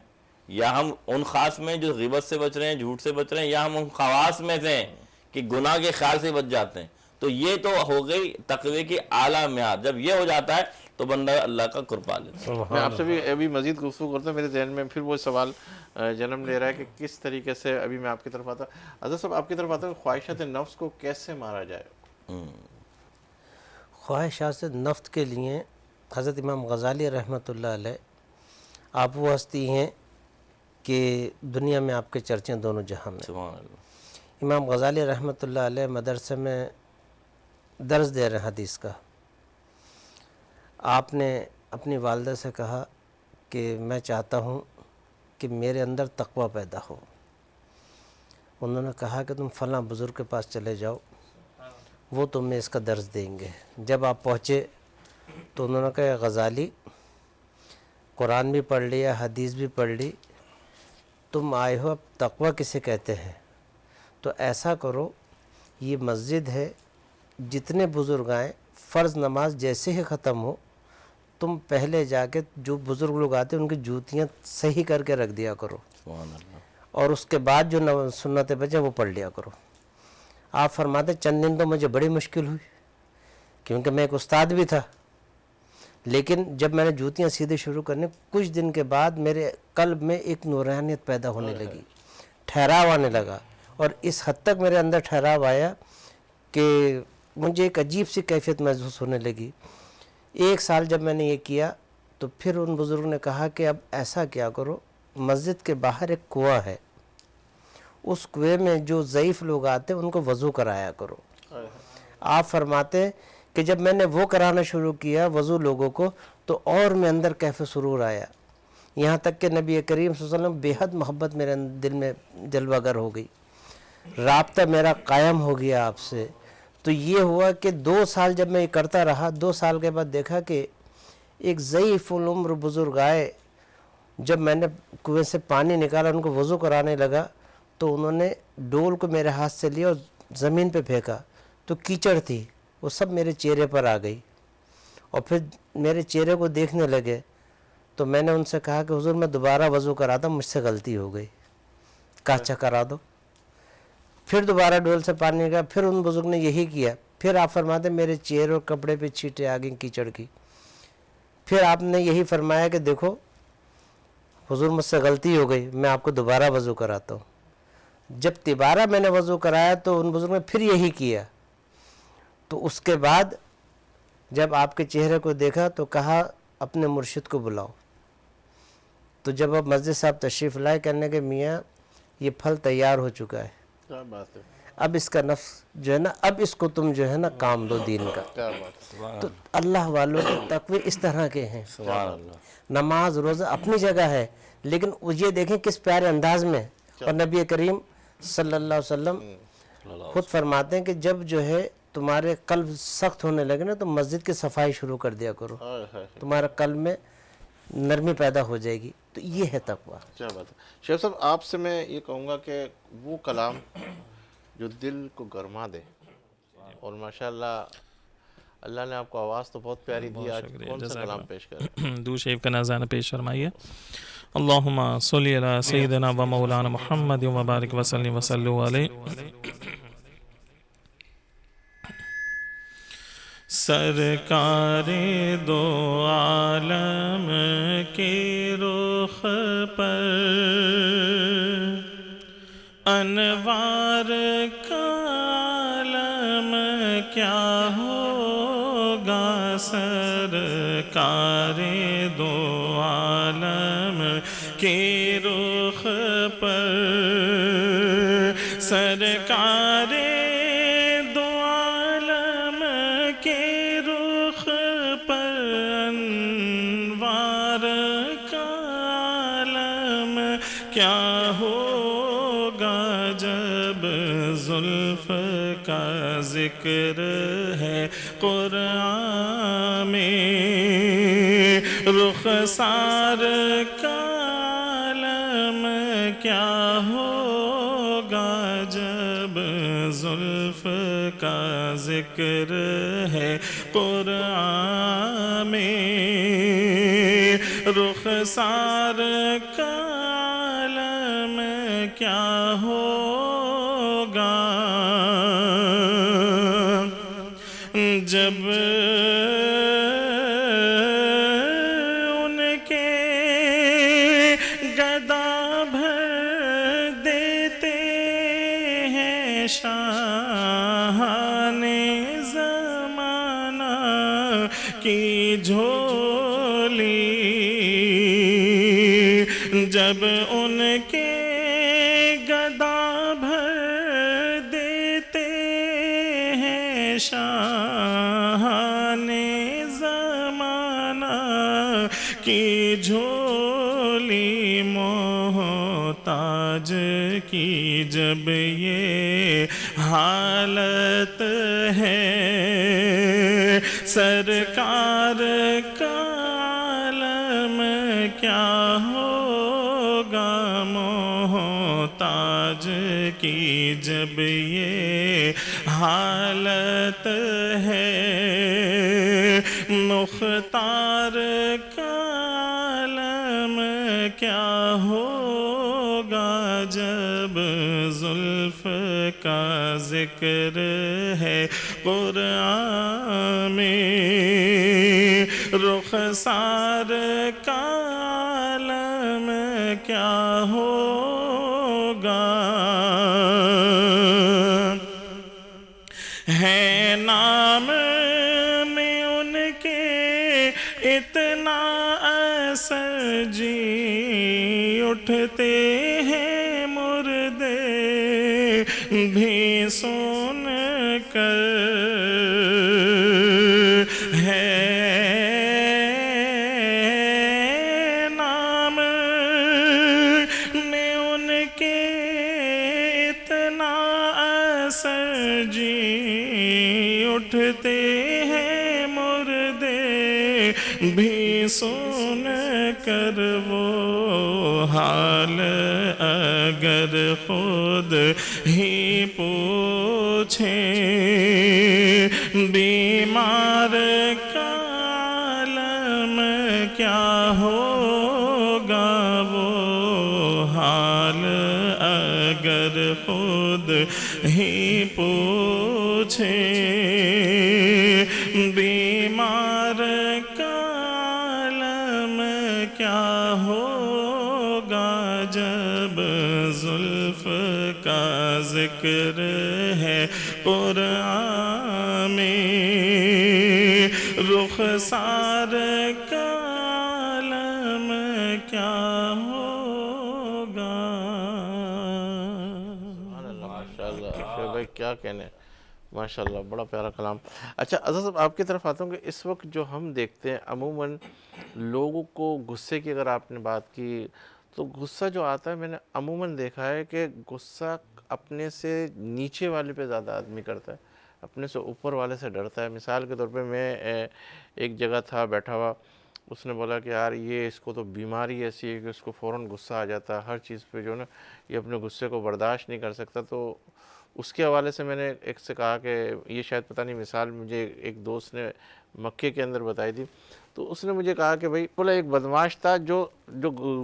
یا ہم ان خاص میں جو غیبت سے بچ رہے ہیں، جھوٹ سے بچ رہے ہیں، یا ہم ان خواص میں سے ہیں کہ گناہ کے خیال سے بچ جاتے ہیں. تو یہ تو ہو گئی تقوی کی اعلیٰ معیار. جب یہ ہو جاتا ہے تو بندہ اللہ کا قرب لیتا ہے. میں آپ سے بھی ابھی مزید گفتگو کرتا ہوں. میرے ذہن میں پھر وہ سوال جنم لے رہا ہے کہ کس طریقے سے، ابھی میں آپ کی طرف آتا ہوں حضرت صاحب، آپ کی طرف آتا ہوں، خواہشات نفس کو کیسے مارا جائے؟ خواہشات نفس کے لیے حضرت امام غزالی رحمۃ اللہ علیہ، آپ وہ ہستی ہیں کہ دنیا میں آپ کے چرچے دونوں جہاں میں. سبحان اللہ. امام غزالی رحمۃ اللہ علیہ مدرسے میں درس دے رہے ہیں حدیث کا. آپ نے اپنی والدہ سے کہا کہ میں چاہتا ہوں کہ میرے اندر تقویٰ پیدا ہو. انہوں نے کہا کہ تم فلاں بزرگ کے پاس چلے جاؤ، وہ تمہیں اس کا درس دیں گے. جب آپ پہنچے تو انہوں نے کہا غزالی، قرآن بھی پڑھ لیا، حدیث بھی پڑھ لی، تم آئے ہو، اب تقویٰ کسے کہتے ہیں؟ تو ایسا کرو، یہ مسجد ہے، جتنے بزرگ آئیں، فرض نماز جیسے ہی ختم ہو تم پہلے جا کے جو بزرگ لوگ آتے ہیں ان کی جوتیاں صحیح کر کے رکھ دیا کرو، سبحان اللہ. اور اس کے بعد جو سنتیں بچیں وہ پڑھ لیا کرو. آپ فرماتے چند دن تو مجھے بڑی مشکل ہوئی، کیونکہ میں ایک استاد بھی تھا، لیکن جب میں نے جوتیاں سیدھے شروع کرنے کچھ دن کے بعد میرے قلب میں ایک نورانیت پیدا ہونے لگی، ٹھہراؤ آنے لگا، اور اس حد تک میرے اندر ٹھہراؤ آیا کہ مجھے ایک عجیب سی کیفیت محسوس ہونے لگی۔ 1 سال جب میں نے یہ کیا تو پھر ان بزرگ نے کہا کہ اب ایسا کیا کرو، مسجد کے باہر ایک کنواں ہے، اس کنویں میں جو ضعیف لوگ آتے ہیں ان کو وضو کرایا کرو۔ آپ فرماتے ہیں کہ جب میں نے وہ کرانا شروع کیا وضو لوگوں کو تو اور میں اندر کیف سرور آیا، یہاں تک کہ نبی کریم صلی اللہ علیہ وسلم بے حد محبت میرے دل میں جلوہ گر ہو گئی، رابطہ میرا قائم ہو گیا آپ سے۔ تو یہ ہوا کہ 2 سال جب میں یہ کرتا رہا، 2 سال کے بعد دیکھا کہ ایک ضعیف العمر بزرگ آئے، جب میں نے کنویں سے پانی نکالا ان کو وضو کرانے لگا تو انہوں نے ڈول کو میرے ہاتھ سے لیا اور زمین پہ پھینکا تو کیچڑ تھی، وہ سب میرے چہرے پر آ گئی، اور پھر میرے چہرے کو دیکھنے لگے تو میں نے ان سے کہا کہ حضور میں دوبارہ وضو کراتا ہوں، مجھ سے غلطی ہو گئی، کاچا کرا دو۔ پھر دوبارہ ڈول سے پانی نکالا، پھر ان بزرگ نے یہی کیا، پھر آپ فرماتے میرے چہرے اور کپڑے پہ چھینٹیں آ گئیں کیچڑ کی۔ پھر آپ نے یہی فرمایا کہ دیکھو حضور مجھ سے غلطی ہو گئی، میں آپ کو دوبارہ وضو کراتا ہوں۔ جب دوبارہ میں نے وضو کرایا تو ان بزرگوں نے پھر یہی کیا، تو اس کے بعد جب آپ کے چہرے کو دیکھا تو کہا اپنے مرشد کو بلاؤ۔ تو جب اب مسجد صاحب تشریف لائے کہنے کہ میاں یہ پھل تیار ہو چکا ہے، کیا بات ہے، اب اس کا نفس جو ہے نا، اب اس کو تم جو ہے نا کام دو دین کا۔ کیا بات ہے، تو اللہ والوں کے تقوی اس طرح کے ہیں۔ سبحان اللہ۔ نماز روزہ اپنی جگہ ہے، لیکن یہ دیکھیں کس پیارے انداز میں، اور نبی کریم صلی اللہ علیہ وسلم خود فرماتے ہیں کہ جب جو ہے تمہارے قلب سخت ہونے لگے نا تو مسجد کی صفائی شروع کر دیا کرو، تمہارے قلب میں نرمی پیدا ہو جائے گی۔ تو یہ ہے تقوی۔ کیا بات ہے شیخ صاحب، آپ سے میں یہ کہوں گا کہ وہ کلام جو دل کو گرما دے، اور ماشاءاللہ اللہ نے آپ کو آواز تو بہت پیاری دی، آج کون سا کلام پیش کریں؟ دو شریف کا نذرانہ پیش فرمائیے۔ اللہم صلی علی سیدنا و مولانا محمد و بارک وسلم وسلم علیہ۔ سرکار دو عالم کے رخ پر انوار کا عالم کیا ہوگا، سرکار دو عالم کے رخ پر، سرکار دو عالم کے رخ پر انوار کا عالم کیا ہوگا، جب زلف کا ذکر ہے قرآن میں، رخسار کا عالم کیا ہوگا، جب زلف کا ذکر ہے قرآن میں، رخسار کا عالم کیا ہوگا، جب ان کے گدا بھر دیتے ہیں شاہان زمانہ کی جھولی، جب ان کے گدا بھر دیتے ہیں شاہان زمانہ کی جھولی، محتاج کی جب یہ حالت ہے، سرکار کا عالم کیا ہوگا، محتاج کی جب یہ حالت ہے، مختار کا عالم کیا ہوگا، جب زلف کا ذکر ہے قرآن میں، رخسار کا عالم کیا ہوگا، ہے نام میں ان کے اتنا اثر جی اٹھتے ہیں مردے بھی سن کر، ہے نام میں ان کے اتنا اثر جی اٹھتے ہیں مردے بھی سن کر، وہ حال اگر خود ہی پوچھیں بیمار کا عالم کیا ہوگا، وہ حال اگر خود ہی پوچھیں بیمار کا عالم کیا ہوگا، جب زلف کا ذکر ہے قرآن میں، رخسار کا عالم کیا ہوگا۔ ماشاءاللہ شعیب بھائی کیا کہنے، ماشاءاللہ بڑا پیارا کلام۔ اچھا عزیز صاحب آپ کی طرف آتا ہوں کہ اس وقت جو ہم دیکھتے ہیں عموماً لوگوں کو غصے کی، اگر آپ نے بات کی تو غصہ جو آتا ہے میں نے عموماً دیکھا ہے کہ غصہ اپنے سے نیچے والے پہ زیادہ آدمی کرتا ہے، اپنے سے اوپر والے سے ڈرتا ہے۔ مثال کے طور پہ میں ایک جگہ تھا بیٹھا ہوا، اس نے بولا کہ یار یہ اس کو تو بیماری ایسی ہے کہ اس کو فوراً غصہ آ جاتا ہے، ہر چیز پہ جو ہے نا یہ اپنے غصے کو برداشت نہیں کر سکتا۔ تو اس کے حوالے سے میں نے ایک سے کہا کہ یہ شاید پتہ نہیں مثال مجھے ایک دوست نے مکے کے اندر بتائی تھی، تو اس نے مجھے کہا کہ بھائی بولا ایک بدماش تھا جو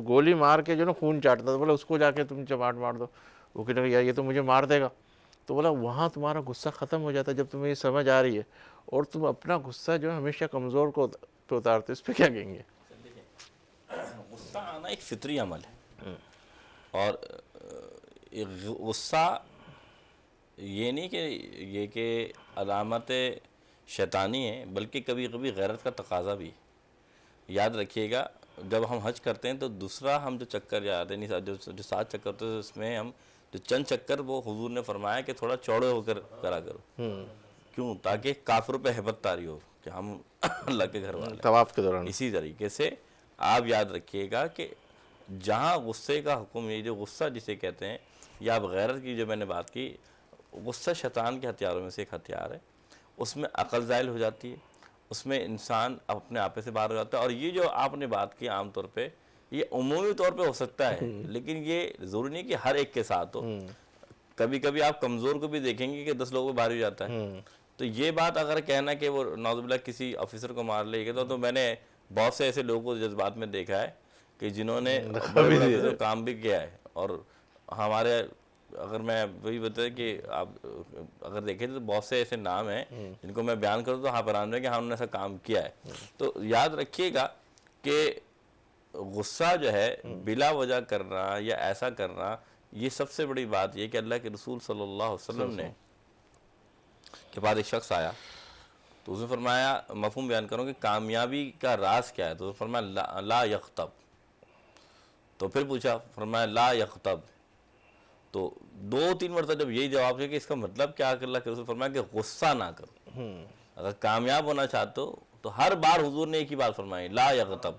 گولی مار کے جو نا خون چاٹتا تھا، بولا اس کو جا کے تم چماٹ مار دو، وہ کہنے لگا یار یہ تو مجھے مار دے گا۔ تو بولا وہاں تمہارا غصہ ختم ہو جاتا ہے جب تمہیں یہ سمجھ آ رہی ہے، اور تم اپنا غصہ جو ہے ہمیشہ کمزور کو پہ اتارتے، اس پہ کیا کہیں گے؟ غصہ آنا ایک فطری عمل ہے، اور غصہ یہ نہیں کہ یہ کہ علامت شیطانی ہے، بلکہ کبھی کبھی غیرت کا تقاضا بھی ہے۔ یاد رکھیے گا جب ہم حج کرتے ہیں تو دوسرا ہم جو چکر جاتے ہیں جو 7 چکر ہوتے ہیں اس میں ہم جو چند چکر وہ حضور نے فرمایا کہ تھوڑا چوڑے ہو کر کرا کرو، کیوں؟ تاکہ کافروں پہ ہیبت طاری ہو کہ ہم اللہ کے گھر والے ہیں۔ طواف کے دوران اسی طریقے سے آپ یاد رکھیے گا کہ جہاں غصے کا حکم، یہ جو غصہ جسے کہتے ہیں یا آپ غیرت کی جو میں نے بات کی، غصہ شیطان کے ہتھیاروں میں سے ایک ہتھیار ہے، اس میں عقل زائل ہو جاتی ہے، اس میں انسان اپنے آپے سے باہر ہو جاتا ہے۔ اور یہ جو آپ نے بات کی عام طور پہ یہ عمومی طور پہ ہو سکتا ہے، لیکن یہ ضروری نہیں کہ ہر ایک کے ساتھ ہو۔ کبھی کبھی آپ کمزور کو بھی دیکھیں گے کہ 10 لوگوں پہ بھاری ہو جاتا ہے۔ تو یہ بات اگر کہنا کہ وہ نعوذ باللہ کسی آفیسر کو مار لے گا، تو میں نے بہت سے ایسے لوگوں کو جذبات میں دیکھا ہے کہ جنہوں نے بڑے بڑے کام بھی کیا ہے۔ اور ہمارے اگر میں وہی بتایا کہ آپ اگر دیکھیں تو بہت سے ایسے نام ہیں جن کو میں بیان کروں تو ہاں حیران رہے کہ ہم نے ایسا کام کیا ہے۔ تو یاد رکھیے گا کہ غصہ جو ہے بلا وجہ کرنا یا ایسا کرنا، یہ سب سے بڑی بات یہ کہ اللہ کے رسول صلی اللہ علیہ وسلم نے کے بعد ایک شخص آیا تو اس نے فرمایا، مفہوم بیان کروں کہ کامیابی کا راز کیا ہے، تو فرمایا لا یغتب۔ تو پھر پوچھا، فرمایا لا یغتب۔ تو 2-3 مرتبہ جب یہی جواب ہے کہ اس کا مطلب کیا کہ اللہ کے رسول فرمایا کہ غصہ نہ کرو۔ اگر کامیاب ہونا چاہتے ہو تو ہر بار حضور نے ایک ہی بات فرمائی، لا یغتب،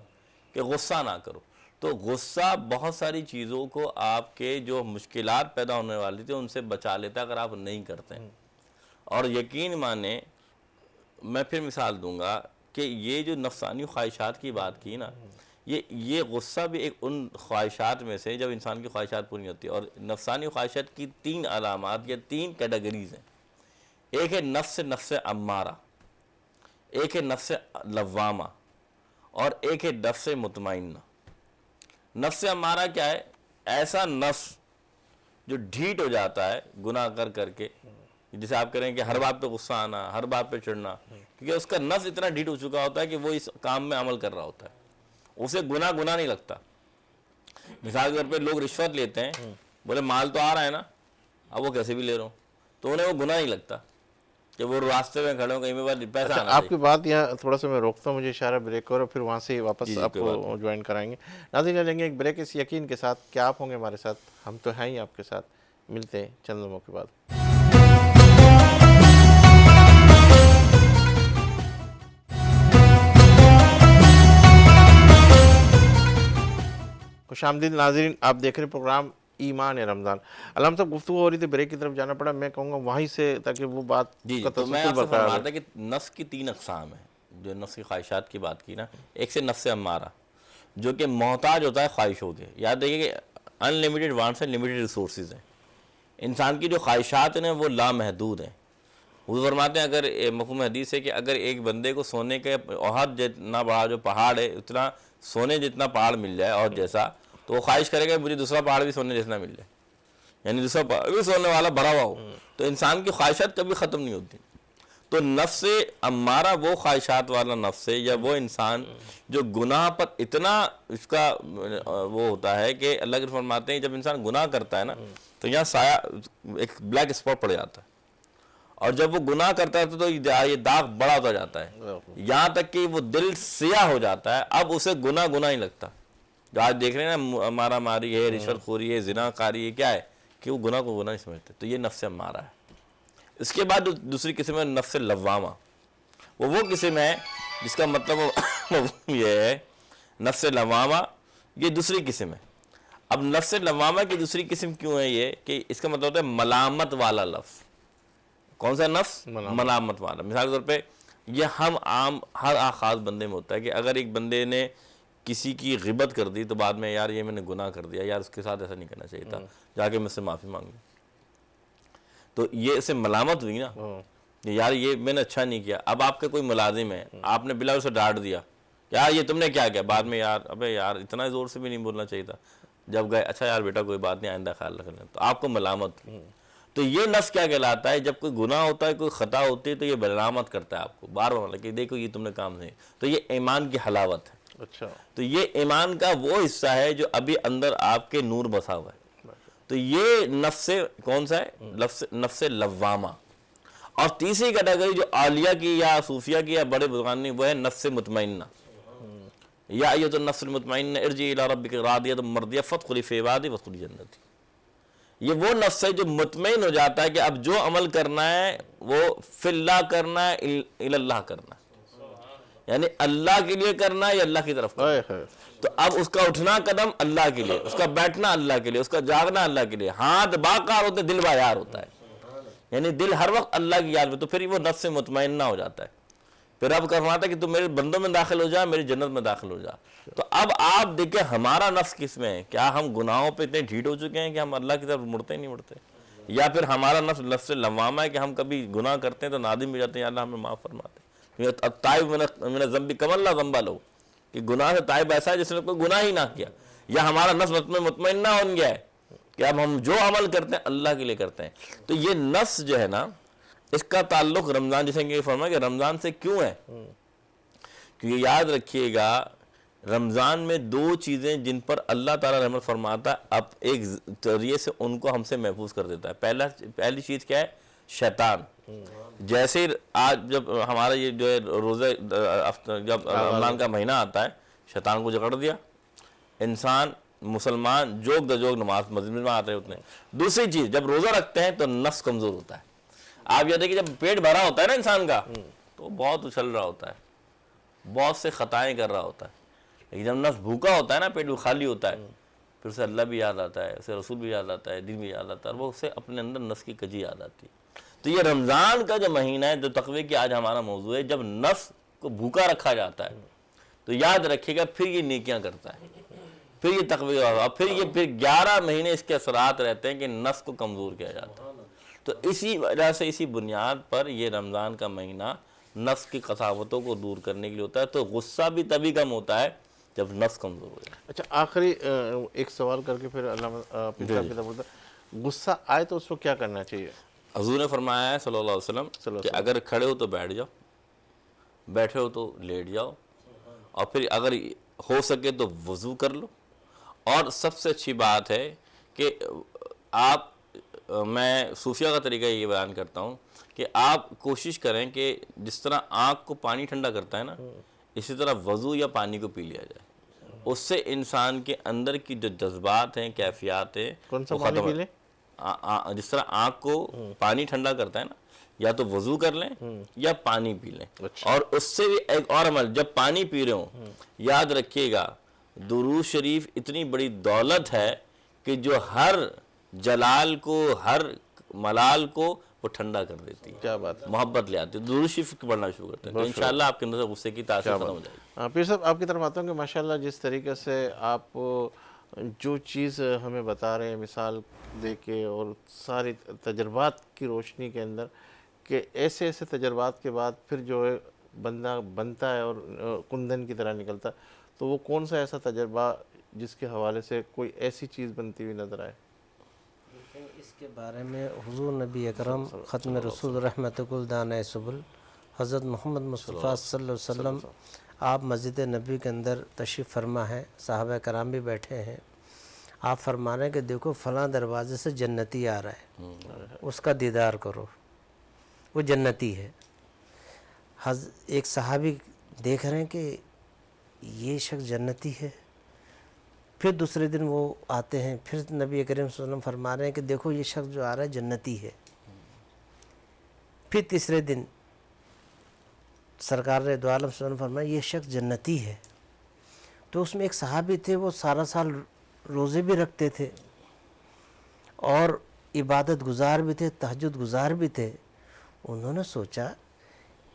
کہ غصہ نہ کرو۔ تو غصہ بہت ساری چیزوں کو آپ کے جو مشکلات پیدا ہونے والی تھی ان سے بچا لیتا ہے اگر آپ نہیں کرتے ہیں۔ اور یقین مانیں، میں پھر مثال دوں گا کہ یہ جو نفسانی خواہشات کی بات کی نا، یہ غصہ بھی ایک ان خواہشات میں سے جب انسان کی خواہشات پوری ہوتی ہے۔ اور نفسانی خواہشات کی 3 علامات یا 3 کیٹیگریز ہیں۔ ایک ہے نفس امارہ، ایک ہے نفس لوامہ، اور ایک ہے نفس مطمئنہ۔ نفس امارہ کیا ہے؟ ایسا نفس جو ڈھیٹ ہو جاتا ہے گناہ کر کر کے، کہ جیسے آپ کریں کہ ہر بات پہ غصہ آنا، ہر بات پہ چڑھنا، کیونکہ اس کا نفس اتنا ڈھیٹ ہو چکا ہوتا ہے کہ وہ اس کام میں عمل کر رہا ہوتا ہے، اسے گناہ نہیں لگتا۔ مثال کے طور پہ لوگ رشوت لیتے ہیں، بولے مال تو آ رہا ہے نا، اب وہ کیسے بھی لے رہا ہوں، تو انہیں وہ گناہ نہیں لگتا کہ وہ راستے میں کھڑے ہوں کہیں میں پیسہ آنا آپ کی بات یہاں تھوڑا سا میں روکتا ہوں، مجھے اشارہ بریک اور پھر وہاں سے واپس آپ کو جوائن کرائیں گے۔ ناظرین لیں گے ایک بریک اس یقین کے ساتھ کہ آپ ہوں گے ہمارے ساتھ، ہم تو ہیں ہی آپ کے ساتھ، ملتے ہیں چند لمحوں کے بعد۔ خوش آمدید ناظرین، آپ دیکھ رہے پروگرام ایمان رمضان۔ علامہ صاحب گفتگو ہو رہی تھی، بریک کی طرف جانا پڑا، میں کہوں گا وہیں سے تاکہ وہ بات کا تو میں تسلسل آپ سے برقرار فرماتا کہ نفس کی 3 اقسام ہیں، جو نفس کی خواہشات کی بات کی نا، ایک سے نفس امارہ جو کہ محتاج ہوتا ہے خواہشوں کے۔ یاد رکھیے کہ ان لمیٹڈ وانٹس ہیں، لمیٹڈ ریسورسز ہیں، انسان کی جو خواہشات ہیں وہ لامحدود ہیں۔ حضور فرماتے ہیں، اگر مفہوم حدیث ہے کہ اگر ایک بندے کو سونے کے عہد جتنا بڑا جو پہاڑ ہے اتنا سونے جتنا پہاڑ مل جائے اور جیسا، تو وہ خواہش کرے گا مجھے دوسرا پہاڑ بھی سونے جیسا مل جائے، یعنی دوسرا پہاڑ بھی سونے والا بھرا ہوا ہو۔ تو انسان کی خواہشات کبھی ختم نہیں ہوتی۔ تو نفس امارہ وہ خواہشات والا نفس ہے، یا وہ انسان جو گناہ پر اتنا اس کا وہ ہوتا ہے کہ اللہ کے فرماتے ہیں جب انسان گناہ کرتا ہے نا تو یہاں سایہ ایک بلیک اسپاٹ پڑ جاتا ہے، اور جب وہ گناہ کرتا ہے تو یہ داغ بڑا ہوتا جاتا ہے، یہاں تک کہ وہ دل سیاہ ہو جاتا ہے، اب اسے گناہ نہیں لگتا۔ جو آج دیکھ رہے ہیں نا، مارا ماری ہے، رشوت خوری ہے، زنا کاری ہے، کیا ہے کہ وہ گناہ کو گناہ نہیں سمجھتے۔ تو یہ نفس امارہ ہے۔ اس کے بعد دوسری قسم ہے نفس لوامہ، وہ قسم ہے جس کا مطلب یہ ہے نفس لوامہ، یہ دوسری قسم ہے۔ اب نفس لوامہ کی دوسری قسم کیوں ہے یہ کہ اس کا مطلب ہوتا ہے ملامت والا لفظ۔ کون سا نفس؟ ملامت والا۔ مثال کے طور پہ یہ ہم عام ہر خاص بندے میں ہوتا ہے کہ اگر ایک بندے نے کسی کی غیبت کر دی تو بعد میں یار یہ میں نے گناہ کر دیا، یار اس کے ساتھ ایسا نہیں کرنا چاہیے تھا، جا کے مجھ سے معافی مانگ لی، تو یہ اسے ملامت ہوئی نا، یار یہ میں نے اچھا نہیں کیا۔ اب آپ کے کوئی ملازم ہے، آپ نے بلا اسے ڈانٹ دیا، یار یہ تم نے کیا کیا، بعد میں یار ابے یار اتنا زور سے بھی نہیں بولنا چاہیے تھا، جب گئے اچھا یار بیٹا کوئی بات نہیں آئندہ خیال رکھ لیں، تو آپ کو ملامت ہوئی۔ تو یہ نفس کیا کہلاتا ہے؟ جب کوئی گناہ ہوتا ہے، کوئی خطا ہوتی ہے تو یہ ملامت کرتا ہے آپ کو بار بار کہ دیکھو یہ تم نے کام نہیں، تو یہ ایمان کی حلاوت ہے۔ اچھا، تو یہ ایمان کا وہ حصہ ہے جو ابھی اندر آپ کے نور بسا ہوا ہے۔ تو یہ نفس کون سا ہے؟ نفس لوامہ۔ اور تیسری کیٹیگری جو عالیہ کی یا صوفیہ کی یا بڑے بزرگان نے، وہ ہے نفس مطمئنہ۔ یا ایھا النفس المطمئنہ ارجعی الی ربک راضیۃ مرضیہ فادخلی فی عبادی وادخلی جنتی۔ یہ وہ نفس ہے جو مطمئن ہو جاتا ہے کہ اب جو عمل کرنا ہے وہ فی اللہ کرنا ہے، الی اللہ کرنا ہے، یعنی اللہ کے لیے کرنا ہے یا اللہ کی طرف کرنا ہے۔ تو اب اس کا اٹھنا قدم اللہ کے لیے، اس کا بیٹھنا اللہ کے لیے، اس کا جاگنا اللہ کے لیے، ہاتھ باکار ہوتے دل با یار ہوتا ہے، یعنی دل ہر وقت اللہ کی یاد میں، تو پھر وہ نفس مطمئنہ ہو جاتا ہے۔ پھر اب فرماتا ہے کہ تم میرے بندوں میں داخل ہو جا، میری جنت میں داخل ہو جا۔ تو اب آپ دیکھیں ہمارا نفس کس میں ہے؟ کیا ہم گناہوں پہ اتنے ڈھیٹ ہو چکے ہیں کہ ہم اللہ کی طرف مڑتے ہی نہیں مڑتے، یا پھر ہمارا نفس لوامہ ہے کہ ہم کبھی گناہ کرتے ہیں تو نادم بھی جاتے ہیں، یا اللہ ہمیں معاف فرما دے۔ التائب من الذنب کمن لا ذنب لہ، کہ گناہ سے تائب ایسا ہے جس نے کوئی گناہ ہی نہ کیا، یا ہمارا نفس مطمئنہ ہو گیا ہے کہ اب ہم جو عمل کرتے ہیں اللہ کے لیے کرتے ہیں۔ تو یہ نفس جو ہے نا، اس کا تعلق رمضان، جیسے کہ فرمایا کہ رمضان سے کیوں ہے، کیونکہ یاد رکھیے گا رمضان میں 2 چیزیں جن پر اللہ تعالیٰ رحمت فرماتا ہے، اب ایک ذریعے سے ان کو ہم سے محفوظ کر دیتا ہے۔ پہلی چیز کیا ہے؟ شیطان۔ جیسے آج جب ہمارا یہ جو ہے روزہ جب رمضان کا مہینہ آتا ہے، شیطان کو جکڑ دیا، انسان مسلمان جوگ دجوگ نماز مسجد میں آتے ہوتے ہیں۔ دوسری چیز، جب روزہ رکھتے ہیں تو نفس کمزور ہوتا ہے۔ آپ یہ دیکھیں جب پیٹ بھرا ہوتا ہے نا انسان کا تو بہت اچھل رہا ہوتا ہے، بہت سے خطائیں کر رہا ہوتا ہے، لیکن جب نفس بھوکا ہوتا ہے نا، پیٹ خالی ہوتا ہے، پھر اسے اللہ بھی یاد آتا ہے، اسے رسول بھی یاد آتا ہے، دین بھی یاد آتا ہے، اور وہ اسے اپنے اندر نفس کی کجی یاد آتی ہے۔ تو یہ رمضان کا جو مہینہ ہے، جو تقوی کی آج ہمارا موضوع ہے، جب نفس کو بھوکا رکھا جاتا ہے تو یاد رکھیے گا پھر یہ نیکیاں کرتا ہے، پھر یہ تقوی، اور پھر 11 مہینے اس کے اثرات رہتے ہیں کہ نفس کو کمزور کیا جاتا ہے۔ تو اسی وجہ سے اسی بنیاد پر یہ رمضان کا مہینہ نفس کی قساوتوں کو دور کرنے کے لیے ہوتا ہے۔ تو غصہ بھی تبھی کم ہوتا ہے جب نفس کمزور ہو جائے۔ اچھا، آخری ایک سوال کر کے پھر علامہ غصہ آئے تو اس کو کیا کرنا چاہیے؟ حضور نے فرمایا ہے صلی اللہ علیہ وسلم کہ اگر کھڑے ہو تو بیٹھ جاؤ، بیٹھے ہو تو لیٹ جاؤ، اور پھر اگر ہو سکے تو وضو کر لو. اور سب سے اچھی بات ہے کہ آپ، میں صوفیہ کا طریقہ یہ بیان کرتا ہوں کہ آپ کوشش کریں کہ جس طرح آنکھ کو پانی ٹھنڈا کرتا ہے نا، اسی طرح وضو یا پانی کو پی لیا جائے. اس سے انسان کے اندر کی جو جذبات ہیں، کیفیات ہیں، کون سا وہ پانی ختم. پی لیں؟ جس طرح آنکھ کو پانی ٹھنڈا کرتا ہے نا، یا تو وضو کر لیں یا پانی پی لیں. اور اس سے بھی ایک اور عمل، جب پانی پی رہے ہوں یاد رکھیے گا درود شریف اتنی بڑی دولت ہے کہ جو ہر جلال کو، ہر ملال کو وہ ٹھنڈا کر دیتی ہے، کیا بات ہے، محبت لے آتی ہے. درود شریف پڑھنا شروع کرتے ہیں تو انشاءاللہ آپ کے اندر سے غصے کی تاثیر ختم ہو جائے گی. پیر صاحب آپ کی طرف آتا ہوں کہ ماشاءاللہ جس طریقے سے آپ جو چیز ہمیں بتا رہے ہیں مثال دے کے، اور ساری تجربات کی روشنی کے اندر، کہ ایسے ایسے تجربات کے بعد پھر جو ہے بندہ بنتا ہے اور کندن کی طرح نکلتا ہے، تو وہ کون سا ایسا تجربہ جس کے حوالے سے کوئی ایسی چیز بنتی ہوئی نظر آئے؟ اس کے بارے میں حضور نبی اکرم ختم رسول رحمت کل دانۂ سبل حضرت محمد مصطفیٰ صلی اللہ علیہ وسلم، آپ مسجد نبی کے اندر تشریف فرما ہے، صحابہ کرام بھی بیٹھے ہیں. آپ فرما رہے ہیں کہ دیکھو فلاں دروازے سے جنتی آ رہا ہے، اس کا دیدار کرو، وہ جنتی ہے. ایک صحابی دیکھ رہے ہیں کہ یہ شخص جنتی ہے. پھر دوسرے دن وہ آتے ہیں، پھر نبی کریم صلی اللہ علیہ وسلم فرما رہے ہیں کہ دیکھو یہ شخص جو آ رہا ہے جنتی ہے. پھر تیسرے دن سرکار دو عالم صلی اللہ علیہ وسلم فرمایا یہ شخص جنتی ہے. تو اس میں ایک صحابی تھے، وہ سارا سال روزے بھی رکھتے تھے اور عبادت گزار بھی تھے، تہجد گزار بھی تھے. انہوں نے سوچا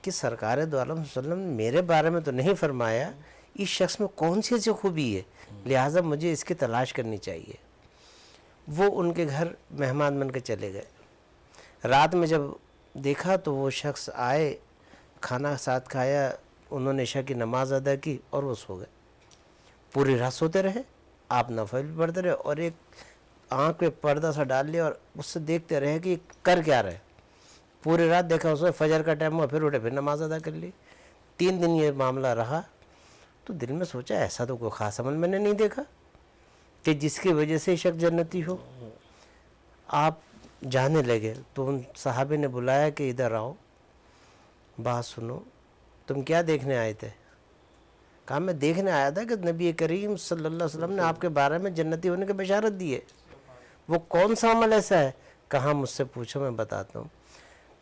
کہ سرکار دو عالم صلی اللہ علیہ وسلم نے میرے بارے میں تو نہیں فرمایا، اس شخص میں کون سی ایسی خوبی ہے، لہٰذا مجھے اس کی تلاش کرنی چاہیے. وہ ان کے گھر مہمان بن کے چلے گئے. رات میں جب دیکھا تو وہ شخص آئے، کھانا ساتھ کھایا، انہوں نے عشاء کی نماز ادا کی اور وہ سو گئے. پوری رات سوتے رہے، آپ نفل بھی پڑھتے رہے اور ایک آنکھ پہ پردہ سا ڈال لیا اور اس سے دیکھتے رہے کہ کر کیا رہے. پوری رات دیکھا، اس میں فجر کا ٹائم ہوا، پھر اٹھے، پھر نماز ادا کر لی. 3 دن یہ معاملہ رہا. تو دل میں سوچا ایسا تو کوئی خاص عمل میں نے نہیں دیکھا کہ جس کی وجہ سے شخص جنتی ہو. آپ جانے لگے تو ان صحابے نے بلایا کہ ادھر آؤ، بات سنو، تم کیا دیکھنے آئے تھے؟ کہا میں دیکھنے آیا تھا کہ نبی کریم صلی اللہ علیہ وسلم نے آپ کے بارے میں جنتی ہونے کی بشارت دی ہے. وہ کون سا عمل ایسا ہے؟ کہا مجھ سے پوچھو میں بتاتا ہوں.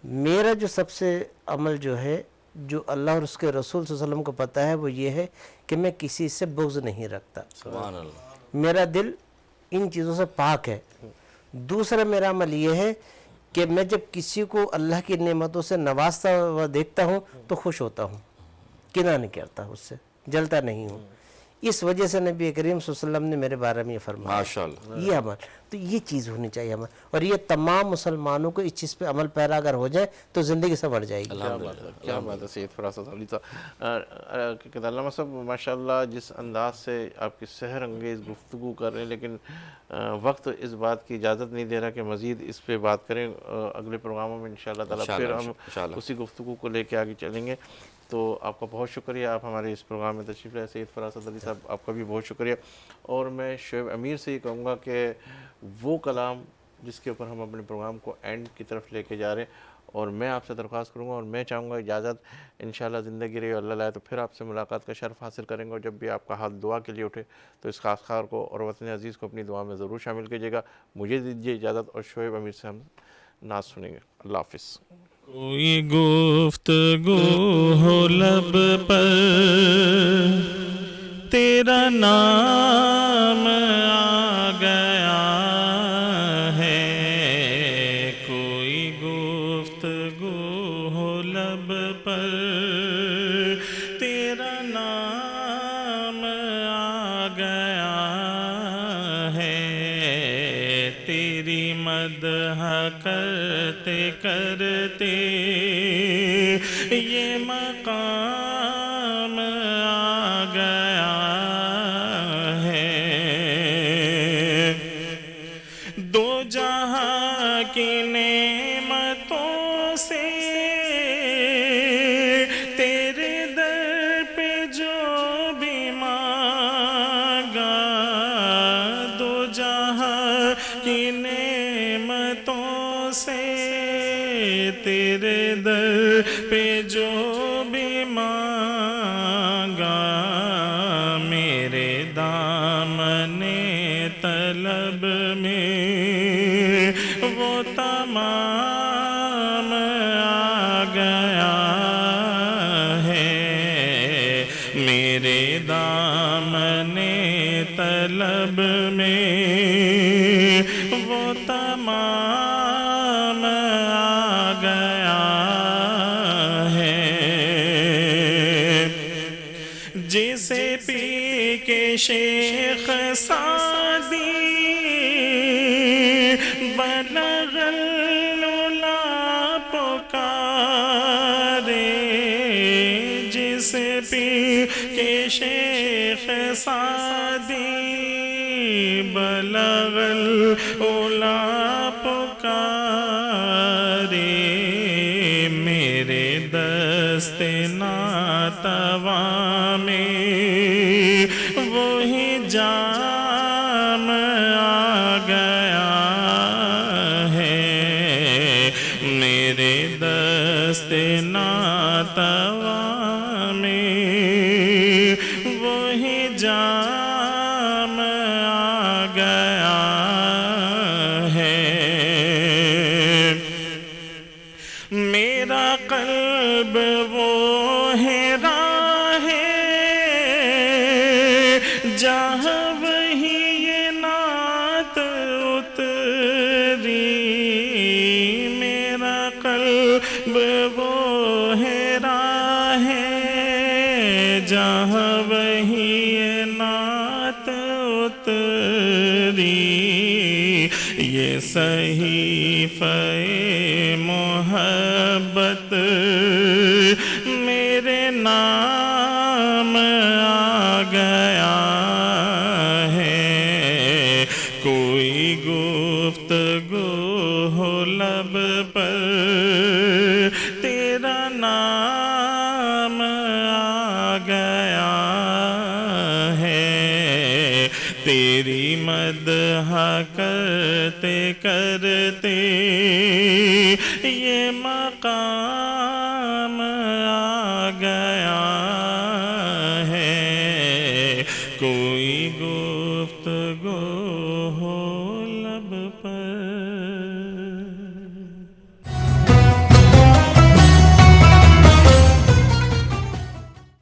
میرا جو سب سے عمل جو ہے، جو اللہ اور اس کے رسول صلی اللہ علیہ وسلم کو پتہ ہے، وہ یہ ہے کہ میں کسی سے بغض نہیں رکھتا. سبحان اللہ. میرا دل ان چیزوں سے پاک ہے. دوسرا میرا عمل یہ ہے کہ میں جب کسی کو اللہ کی نعمتوں سے نوازتا ہوا دیکھتا ہوں تو خوش ہوتا ہوں، کنارہ نہیں کرتا، اس سے جلتا نہیں ہوں. اس وجہ سے نبی کریم صلی اللہ علیہ وسلم نے میرے بارے میں یہ فرمایا. ماشاءاللہ. یہ عمل، تو یہ چیز ہونی چاہیے ہمیں، اور یہ تمام مسلمانوں کو اس چیز پہ عمل پیرا اگر ہو جائے تو زندگی سنور جائے گی. کیا بات ہے سید فراست علی صاحب. کہ علامہ صاحب ماشاءاللہ جس انداز سے آپ کی سحر انگیز گفتگو کر رہے ہیں، لیکن وقت اس بات کی اجازت نہیں دے رہا کہ مزید اس پہ بات کریں. اگلے پروگراموں میں انشاءاللہ تعالیٰ پھر ہم اسی گفتگو کو لے کے آگے چلیں گے. تو آپ کا بہت شکریہ، آپ ہمارے اس پروگرام میں تشریف لائے. سید فراست علی صاحب آپ کا بھی بہت شکریہ. اور میں شعیب امیر سے یہ کہوں گا کہ وہ کلام جس کے اوپر ہم اپنے پروگرام کو اینڈ کی طرف لے کے جا رہے ہیں، اور میں آپ سے درخواست کروں گا اور میں چاہوں گا اجازت انشاءاللہ زندگی رہی اللہ لائے تو پھر آپ سے ملاقات کا شرف حاصل کریں گے. اور جب بھی آپ کا ہاتھ دعا کے لیے اٹھے تو اس خاص خار کو اور وطن عزیز کو اپنی دعا میں ضرور شامل کیجیے گا. مجھے دیجیے اجازت اور شعیب امیر سے ہم نعت سنیں گے. اللہ حافظ. کوئی گفتگو ہو لب پر تیرا نام آ گیا ہے، کوئی گفتگو ہو لب پر تیرا نام آ گیا ہے، تیری مدح کرتے کرتے یہ مقام آ گیا ہے. دو جہاں کی نعمتوں سے تیرے در پہ جو بھی مانگا، دو جہاں کی نعمتوں سے تیرے در پہ جو بھی مانگا، میرے دامن طلب میں وہ تمام آ گیا ہے، میرے دامن طلب میں وہ تمام آ گیا ہے، جسے پی کے شیخ سعدی بلغ العلا پکارے، جسے پی کے شیخ سعدی بلغ العلا پکارے، میرے دست ناتواں میں وہی جام آ گیا ہے، میرے دست ناتواں میں وہی جام آ گیا ہے، میرا قلب وہ ہے راہ جہاں وہی یہ نعت اتری، میرا قلب وہ ہے راہ جہاں وہی یہ نعت اتری، یہ صحیفہ محبت میرے نام آ گیا ہے، کوئی گفتگو ہو لب پر تیرا نام آ گیا ہے، تیری مدح کرتے کرتے یہ مقام آ گیا ہے، کوئی گفتگو